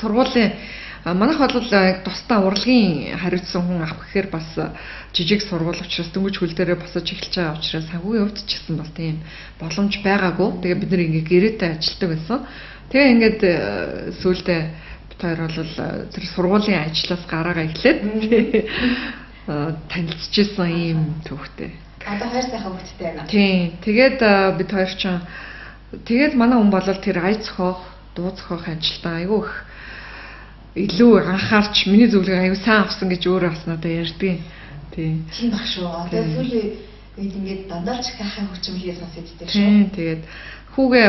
сургуулийн манайх бол тусдаа урлагийн хариуцсан хүн авах гэхээр бас жижиг сургууль учраас дөнгөж хөл дээрээ босож эхэлж байгаа учраас санхүүгийн хувьд ч гэсэн бас тийм боломж байгаагүй. Тэгээ бид нэр ингээ гэрээтэй ажилладаг байсан. Тэгээ ингээд сүүлдээ бид хоёр бол тэр сургуулийн ажлаас гараагаа эхлээд танилцчихсан ийм төвхтэй. Одоо хоёр сайхан хөвгттэй байна. Тийм. Тэгээд бид хоёр ч тэгээд манай хүн бол тэр ая зохиох, дуу зохиох ажилдаа айгүй их илүү анхаарч миний зөвлөгөө аюу сайн авсан гэж өөрөө бас надад ярьдیں۔ Тийм. Тийм баг шүү. Одоо сүүлийн үед ингээд дандаа ч хахаа хүчмлээс бас иддэг шүү. Тийм. Тэгээд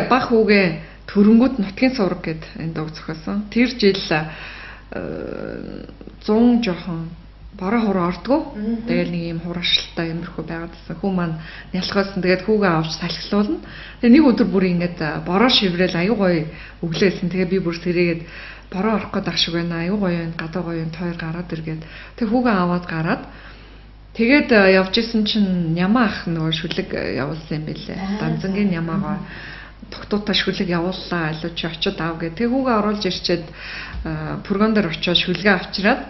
баг хүүгээ төрөнгүүд нутгийн сураг гэд энэ дог зохиосон. Тэр жил 100 жоохон бороо хураа ордгоо. Тэгээд нэг юм хураашилтай юмрхүү байгаад байсан. Хүү маань нялхаасан. Тэгээд хүүгээ авч салхилуулна. Тэгээд нэг өдөр бүр ингээд бороо шиврээл аюу гоё өглөөсөн. Тэгээд би бүр сэрээгээд бороо орох гээд ах шиг байна. Аюу гоё юм, гадаа гоё юм тойр гараад иргээд. Тэг хүүгээ аваад гараад тэгээд явж исэн чинь Нямаа ах нөгөө шүлэг явуулсан юм бэлээ. Данзангийн Нямаагаа тогтуутай шүлэг явууллаа. Алуу чи очиод аав гэ. Тэг хүүгээ оруулж ирчээд пүргон дээр очиод шүлгээ авчираад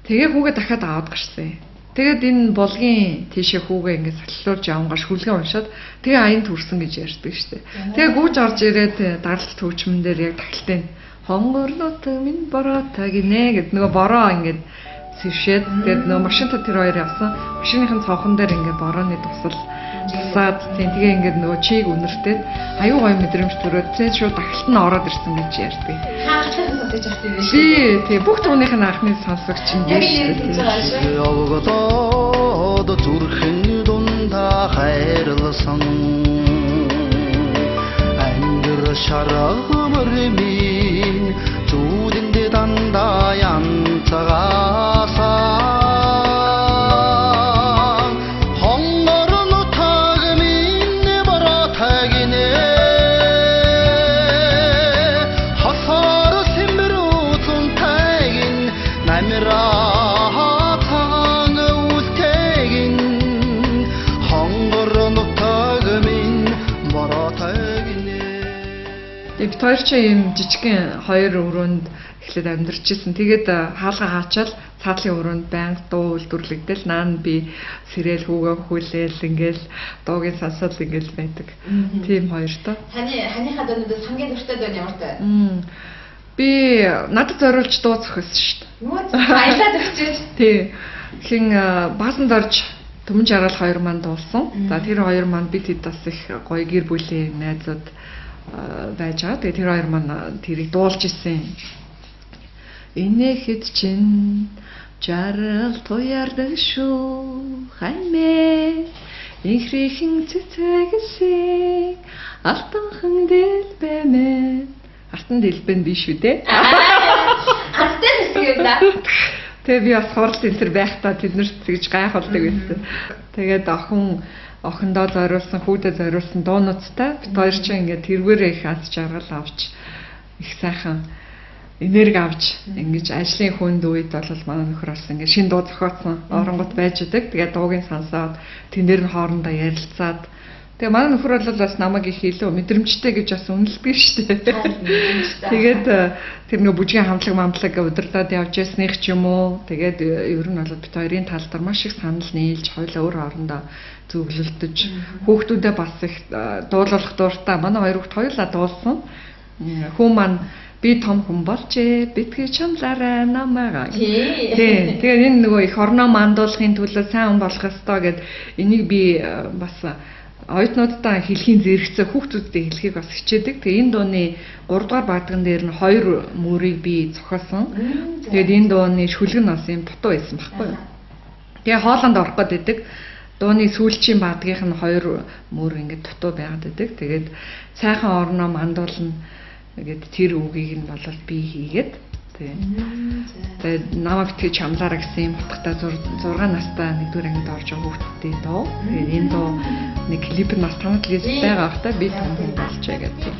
тэгээ хүүгээ дахиад аваад гарсан. Тэгээд энэ булгийн тийшээ хүүгээ ингээд салхилуулж явангаар шүлгээ уншаад тэгээ аян төрсөн гэж ярьдаг штеп. Тэгээ гүйж орж ирээд даралт төвчмөн дээр яг тахилтын хонгорлот минь бороо гинэ гэд нөгөө бороо ингээд сэвшээд тэгээд нөгөө машинтай тэр хоёр явсан. Машиныхын цонхон дээр ингээд борооны тусаад тэгээ ингээд нөгөө чийг үнэртээд аюу гой мэдрэмж төрөөд тэгээд шууд тахилт нь ороод ирсэн гэж ярьдаг. Хаалтаа сонсож авсан юм шүү. Би тий бүх түүнийх нь анхны сонсогч юм биш үү. Явгадад зүрхэн дундаа хайрласан ангэр шаргамрын зүудэнд дандаа янцагаасан бид хоёр ч ийм жижигхэн хоёр өрөөнд эхлээд амьдарч ирсэн. Тэгээд хаалга хаачаал цаатлын өрөөнд байнга дуу үйлдвэрлэгдэл наан би сэрэл хүүгээ хүүлээл ингээл дуугийн сонсоод ингээл байдаг. Тийм хоёр тоо. Ханыхаа дөрөвдөө сангийн дуртай дуу ямар таа? Би надад зориулж дуу зохиосон шүү дээ. Юу баялаад өгчөөс. Тий. Хин баасан дорж Төмөн жаргал хоёр маань дуулсан. За тэр хоёр маань бид хэд бас их гоё гэр бүлийн найзууд байж байгаа. Тэгээ тэр хоёр маань тэрийг дуулж ирсэн. Инээхэд чин жаргал туярдаг шүү хаймээ инхрийн цэцэгсийг алтанхан дэлбэмэ. Алтан дэлбэн биш үү те? Алтан хэсэг юм да. Тэгээ би бас хурал энэ төр байхдаа тэднэрт тэгж гайхалдаг байсан. Тэгээд охиндоо зориулсан, хүүдээ зориулсан дуунуудтай бид хоёр ч ингээд тэргээрээ их аз жаргал авч их сайхан энерги авч ингэж ажлын хүнд үед бол манай нөхөр бас ингээд шин дуу зохиосон оронгот байж идэг. Тэгээд дуугийн сонсоод тэндэр нь хоорондоо ярилцаад тэгээ манай нөхөр бол бас намайг их илүү мэдрэмжтэй гэж бас үнэлдэг шүү дээ. Тэгээд тэр нэг бүжгийн хамтлаг удирдаад явж ясных ч юм уу. Тэгээд ер нь бол бид хоёрын тал дээр маш их санал нийлж хоёулаа өөр хоорондоо зөвлөлдөж хүүхдүүдээ бас их дуулуулах дуртай. Манай хоёр хүүхд хоёулаа дуулсан. Хүн маань би том хүн болжээ. Битгий чамлаарай намайгаа. Тийм. Тэгээд энэ нөгөө их орноо мандуулахын төлөө сайн хүн болох ёстой гэд энийг би бас оюутнуудаа хэлхийн зэрэгцээ хүүхдүүдтэй хэлхийг бас хичээдэг. Тэгээ энэ дууны 3 дугаар баатган дээр нь 2 мөрийг би зохиосон. Тэгээд энэ дууны шүлэг нь бас юм дутуу байсан байхгүй юу. Тэгээ хооланд орох гэдэг дууны сүүлчийн баатгийнх нь 2 мөр ингээд дутуу байгаад байдаг. Тэгээд сайхан орноо мандуулна. Тэгээд тэр үгийг нь бол би хийгээд тий. Тэгээд намаа битгий чамлаараа гэсэн юм утгатай 6 настай 1-р ангид орж байгаа хүүхдтэй доо. Тэгээд энэ доо нэг клип нас танад лээс байгаа хта би том хүн болжээ гэдэг.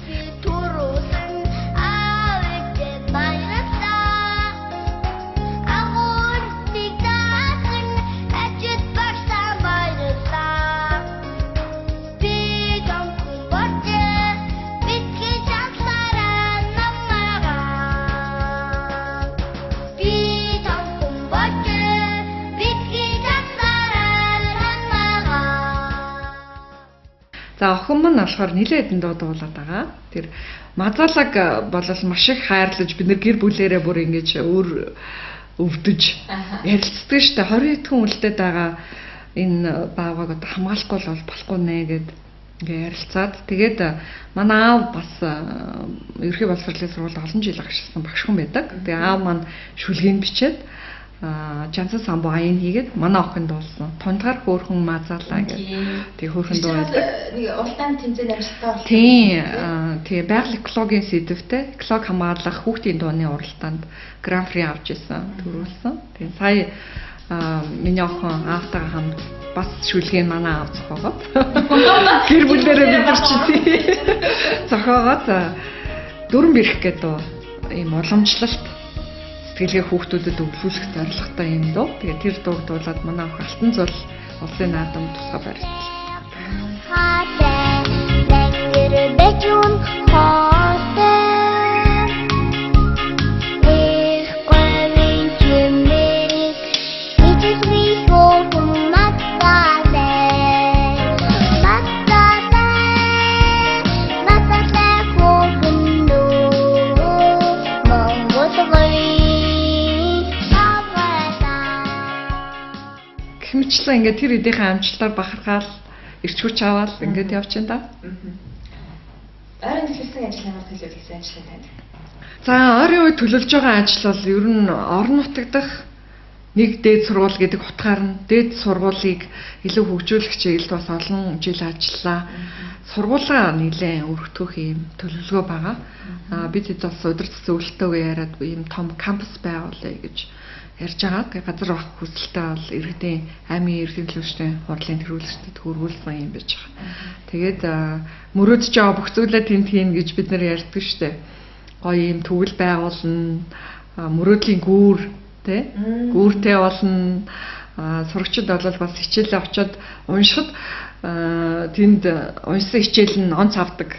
За охин маань болохоор нилээд хэдэн дуу дуулаад байгаа. Тэр мазалаг болол маш их хайрлаж бид нэр гэр бүлээрээ бүр ингэж өөр өвдөж ярилцдаг штэ 20 хүн үлдээд байгаа энэ баавгаг одоо хамгаалахгүй бол болохгүй нэ гэд ингээ ярилцаад тэгээд манай аав бас ерхий боловсролын сургуульд олон жил агшилсан багш хүн байдаг. Тэгээд аав маань шүлгийг бичээд Жансан самбо аян хийгээд манай охин дуулсан. Тундгаар хөөрхөн мазаалаа гэдэг. Тэг хөөрхөн дуулаад нэг улаан тэмцээнд амжилттай болсон. Тийм байгаль экологийн сэдвтэй эколог хамгаалах хүүхдийн дууны уралдаанд гран при авч ирсэн. Төрүүлсэн. Тийм сая миний охин аавтайгаа хамт бас шүлгийг манай аав зохиогоод гэр бүлээрээ бид нар чи зохиогоод дөрөн бэрх гэдэг ийм уламжлалт сэтгэлгээ хүүхдүүдэд өвлүүлэх зорилготой юм дөө. Тэгээд тэр дууг дуулаад манай охин Алтан зул улсын наадам тусгай барьсан. Хэмчлэн ингээд тэр эдийн амжилтаар бахархаал ирч хүч аваад ингээд явж байна да. Ойрын төлөвлөсөн ажил ямар төлөвлөсөн ажил тань? За ойрын үед төлөвлөж байгаа ажил бол ер нь орон нутаг дахь нэг дээд сургууль гэдэг утгаар нь дээд сургуулийг илүү хөгжүүлэх чиглэлд бас олон жил ажиллаа. Сургуулаа нэлээд өргөтгөх юм төлөвлөгөө байгаа. Бид хэд бас удирдах зөвлөлтөөгөө яриад ийм том кампус байгуулъя гэж ярьж байгаа. Тэгээ газар авах хүсэлтэй бол иргэдийн аймгийн эрдэм төлөвчдийн хурлын төрүүлэгчдэд хөрвүүлсэн юм байж байгаа. Тэгээд мөрөөдөж байгаа бүх зүйлээ тэнд хийн гэж бид нар ярьдаг штеп. Гоё юм төгөл байгуулна, мөрөөдлийн гүүр тэ гүүртэй болно. Сурагчид бол бас хичээлээ очиод уншихад тэнд уншсан хичээл нь онц авдаг.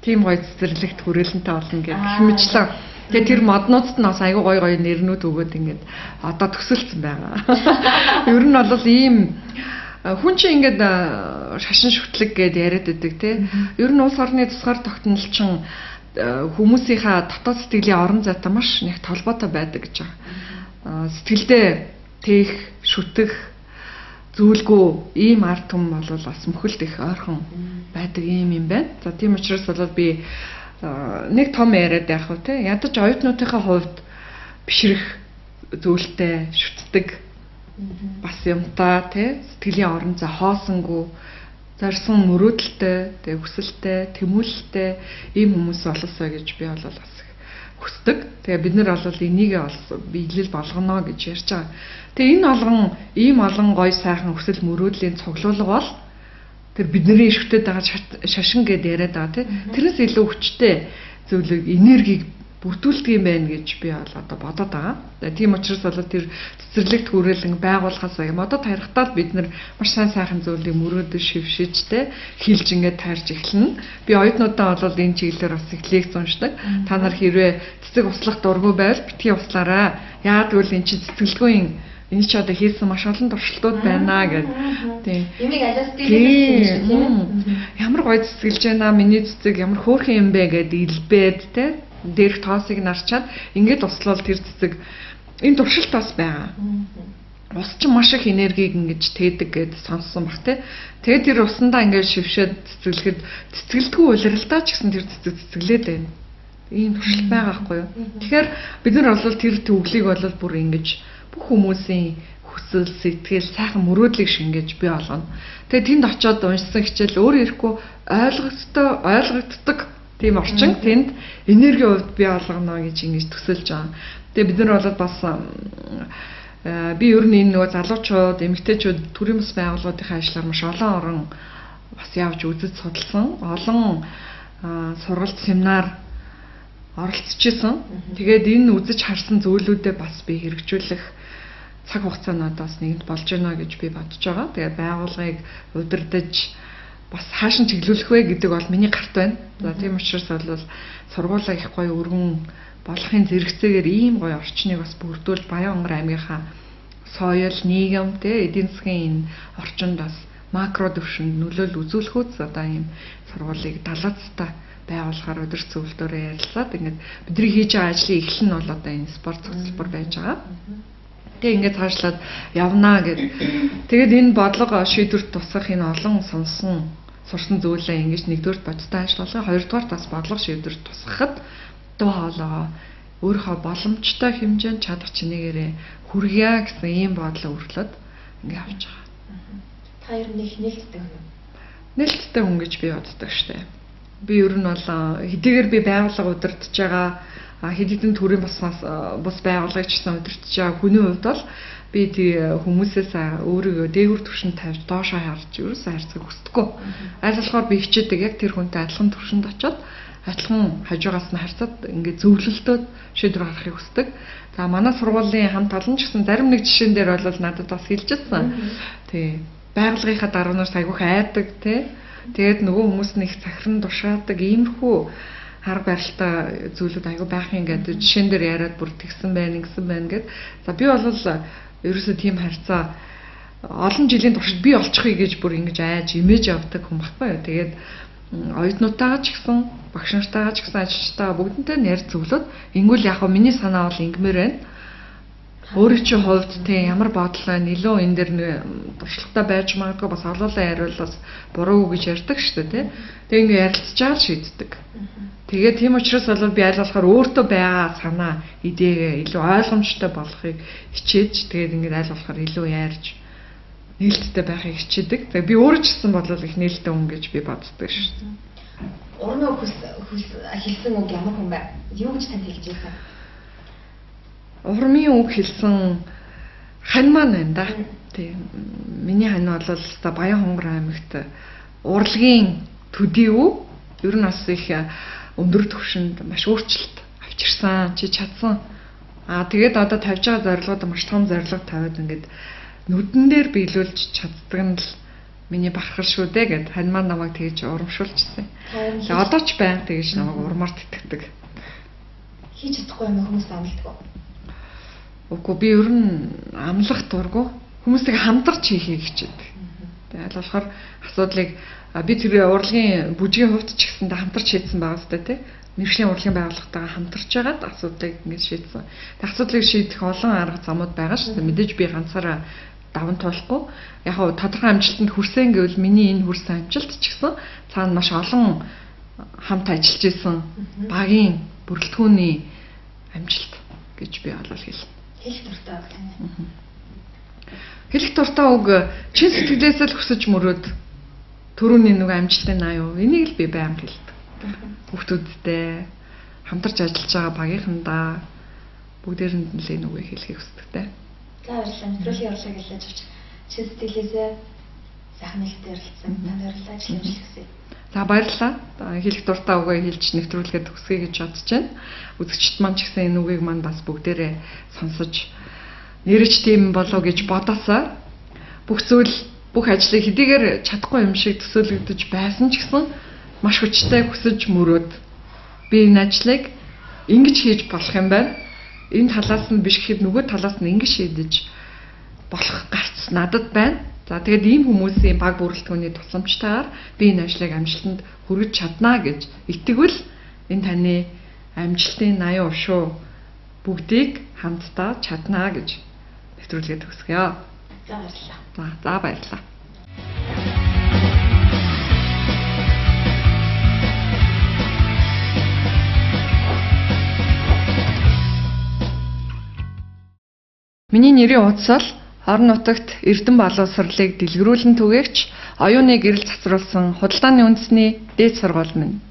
Тим гоё цэцэрлэгт хүрээлэнтэй болно гэх хэмжлээ. Тэгээ тэр моднуудад нь бас айгүй гоё нэрнүүд өгөөд ингээд одоо төсөлцсөн байгаа. Ер нь бол ийм хүн чинь ингээд шашин шүтлэг гэдээ яриад байдаг тий. Ер нь улс орны тусгаар тогтнолчин хүмүүсийнхаа дотоод сэтгэлийн орон зайтай маш нэг толботой байдаг гэж байгаа. Сэтгэлдээ тээх, шүтэх, зүйлгүй ийм ард түмэн бол бас мөхөлд их ойрхон байдаг юм байна. За тийм учраас бол би нэг том яриад яах вэ те ядаж оюутнуудынхаа хувьд бишрэх зүйлтэй шүтдэг бас юмтай те сэтгэлийн орон зай хоосонгүй зарсан мөрөөдөлтэй тэгээ хүсэлтэй тэмүүлэлтэй ийм хүмүүс болосоо гэж би бол бас хүсдэг. Тэгээ бид нар бол энийгээ бас биелэл болгоно гэж ярьж байгаа. Тэгээ энэ олгон ийм олон гоё сайхан хүсэл мөрөөдлийн цуглуулга бол тэр бидний ишгтэд байгаа шашин гэдээ яриад байгаа тийм. Тэрнээс илүү хүчтэй зөвлөг энергийг бүрдүүлдэг юм байна гэж би бол одоо бодоод байгаа. Тийм учраас бол тэр цэцэрлэгт хүрээлэн байгуулахаас модод харихтаа бид нар маш сайн сайхан зүйлийг мөрөөдөж шившижтэй хилж ингээд таарж эхэлнэ. Би оюутнуудаа бол энэ чиглэлээр бас их лекц уншдаг. Та нар хэрвээ цэцэг услах дургүй байвал битгий услаарай. Яагаад гэвэл эн чинь цэцгэлгүй энэ ч одоо хийсэн маш олон туршилтууд байна гэдэг. Тийм. Юмыг алаас дийлэх юм. Ямар гоё цэцгэлж байна миний цэцэг ямар хөөрхөн юм бэ гэдэг илбээд те дээрх тоосыг нарчаад ингээд услуул тэр цэцэг энэ туршилт бас байгаа. Ус чинь маш их энергийг ингэж тээдэг гэд сонссон баг те. Тэгээд тэр усандаа ингээд шившээд цэцгэлэхэд цэцгэлдэггүй улиралдаа ч гэсэн тэр цэцэг цэцгэлээд байна. Ийм туршилт байгаа байхгүй юу? Тэгэхээр бид нар бол тэр төвлийг бол бүр ингэж бүх хүмүүсийн хүсэл сэтгэл сайхан мөрөөдлийг шингээж бий болгоно. Тэгээ тэнд очиод уншсан хичээл өөр ирэхгүй ойлгогддог тийм орчин тэнд энерги хувьд бий болгоно гэж ингэж төсөлж байгаа. Тэгээ бид нар бол бас би ер нь энэ нөгөө залуучууд, эмэгтэйчүүд төрийн бас байгууллагуудын ажлаар маш олон орон бас явж үзэж судалсан. Олон сургалт, семинар оролцчихсон. Тэгээд энэ үзэж харсан зүйлүүдэд бас би хэрэгжүүлэх цаг хугацаануудаас нэгд болж байна гэж би бодож байгаа. Тэгээд байгууллагыг удирдах бас хаашин чиглүүлэх вэ гэдэг бол миний гарт байна. За тийм учраас бол сургуулаа их гоё өргөн болохын зэрэгцээгээр ийм гоё орчныг бас бүрдүүлж Баянгар аймгийнхаа соёл, нийгэм, эдийн засгийн энэ орчинд бас макро төвшөнд нөлөөлөл үзүүлэхүүц одоо ийм сургуулийг далаацтай байгуулахаар өдөр зөвлөлтөөрөө ярилцаад ингээд бидний хийж байгаа ажлын эхлэл нь бол одоо энэ спорт цогцлбор байж байгаа. Тэгээ ингээд цаашлаад явнаа гэд. Тэгээд энэ бодлого шийдвэрт тусах энэ олон сурсан зүйлээ ингэж нэгдүгürt бодтой ажиллуулаа, хоёрдугаар бас бодлого шийдвэрт тусахад дуу хоолойгоо өөрийнхөө боломжтой хэмжээнд чадах чинээрээ хүргье гэсэн ийм бодлоо өргөлөд ингэ явж байгаа. Та ер нь нээлттэй хүн үү? Нээлттэй хүн гэж би боддог штэ. Би ер нь бол хэдийгээр би байгууллага удирдах байгаа хэдийдэн төрийн бус байгууллагыг ч гэсэн удирдах байгаа хүний хувьд бол би хүмүүсээс өөрийгөө дээгүүр түвшинд тавьж доошоо харж ерөөсөө харьцах хүсдэггүй. Аль болохоор би хичээдэг яг тэр хүнтэй адилхан түвшинд очиод адилхан хажуугаас нь харьцаад ингээд зөвлөлтөд шийдвэр гаргахыг хүсдэг. За манай сургуулийн хамт олон ч гэсэн зарим нэг жишээн дээр бол надад бас хэлжсэн. Тий. Байгууллагынхаа дарганаас айгүйх айдаг тий. Тэгээд нөгөө хүмүүс нь их захиран тушаадаг иймэрхүү арга барилтай зүйлүүд айгүй байх юм гэдэг жишээн дээр яриад бүр тэгсэн байна, ингэсэн байна гэд. За би бол ерөөсөө тийм харьцаа олон жилийн туршид би олчихъя гэж бүр ингэж айж имэж авдаг хүн баггүй юу. Тэгээд оюутнуудтайгаа ч гэсэн, багш нартайгаа ч гэсэн ажилчтайгаа бүгдэнтэй ярь зөвлөд ингүүл яг миний санаа бол ингэмээр байна. Өөрийн чинь хувьд тийм ямар бодол байна, илүү энэ дэр нэг туршлагатай байж магадгүй бас олоолаа яриул бас буруу гэж ярьдаг шүү дээ, тийм. Тэгээ ингээ ярилцж байгаа шийддэг. Тэгээд тийм учраас бол би аль болохоор өөртөө байгаа санаа, идегээ илүү ойлгомжтой болохыг хичээж тэгээд ингээ аль болохоор илүү ярьж нээлттэй байхыг хичээдэг. Тэгээ би өөрөө ч гэсэн бодлоо их нээлттэй хүн гэж би боддог шүү дээ. Урмын хэлсэн үг ямар хүн бэ? Юу гэж танд хэлж байсан? Урмын үг хэлсэн хань маань байна да. Тийм. Миний хань бол та Баян хонгор аймагт урлагийн төдий үү? Ер нь бас их өндөр түвшинд маш өөрчлөлт авчирсан, чи чадсан. Тэгээд одоо тавьж байгаа зорилгоод маш том зорилго тавиад ингээд нүдэн дээр биелүүлж чаддаг нь л миний бахархал шүү дээ гэд хань маань намайг тэгж урамшуулчихсан. Тэгээ одоо ч байнга тэгж намайг урмаар тэтгдэг. Хийж чадахгүй юм хүмүүс амлдаг. Үгүй би ер нь амлах дурггүй хүмүүстэйг хамтарч хийхийг хичээдэг. Тэгээ аль болохоор асуудлыг би тэр урлагийн бүжгийн хувьд ч гэсэндээ хамтарч шийдсэн байгаа зү тий. Мэргэжлийн урлагийн байгууллагатайгаа хамтарч байгаад асуудлыг ингэж шийдсэн. Тэгээ асуудлыг шийдэх олон арга замууд байгаа шүү дээ. Мэдээж би ганцаараа даван туулахгүй. Яг нь тодорхой амжилтанд хүрсэн гэвэл миний энэ хүрсэн амжилт ч гэсэн цаана маш олон хамт ажиллаж исэн багийн бүрэлдэхүүний амжилт гэж би олол хэлнэ. Хэлэх дуртай үг тань. Хэлэх дуртай үг чин сэтгэлээсээ л хүсэж мөрөөд төрөүний нэг амжилтын 80%. Энийг л би байнга хэлдэг. Хүүхдүүдтэй хамтарч ажиллаж байгаа багийнхандаа бүгдээрэнд нь л энэ үгийг хэлхийг хүсдэг те. За баярлалаа. Нэвтрүүлгийн урлагийг хэлж авч чин сэтгэлээсээ сайхан нэлтээр ярилцсан. Танд баярлалаа. Ажил амжилт хүсье. За баярлалаа. Хэлэх дуртай үгээ хэлж нэвтрүүлгээд төгсгөе гэж бодож байна. Үзэгчд маань ч гэсэн энэ үгийг маань бас бүгдээрээ сонсож нэрч тийм болов гэж бодосоо бүх зүйл бүх ажлыг хэдийгээр чадахгүй юм шиг төсөөлөгдөж байсан ч гэсэн маш хүчтэй хүсэж мөрөөд би энэ ажлыг ингэж хийж болох юм байна. Энэ талаас нь биш гэхэд нөгөө талаас нь ингэж шийдэж болох гарц надад байна. За тэгээд ийм хүмүүсийн баг бүрэлдэхүүний тусламжтайгаар би энэ ажлыг амжилтанд хүргэж чаднаа гэж итгэвэл энэ таны амжилтын 80% шүү. Бүгдийг хамтдаа чаднаа гэж нэвтрүүлгээ төгсгöö. За баярлалаа. За баярлалаа. Миний нэрийн утсал орон нутагт Эрдэнэ боловсролыг дэлгэрүүлэн түгээгч оюуны гэрэл цацруулсан худалдааны үндэсний дээд сургууль минь.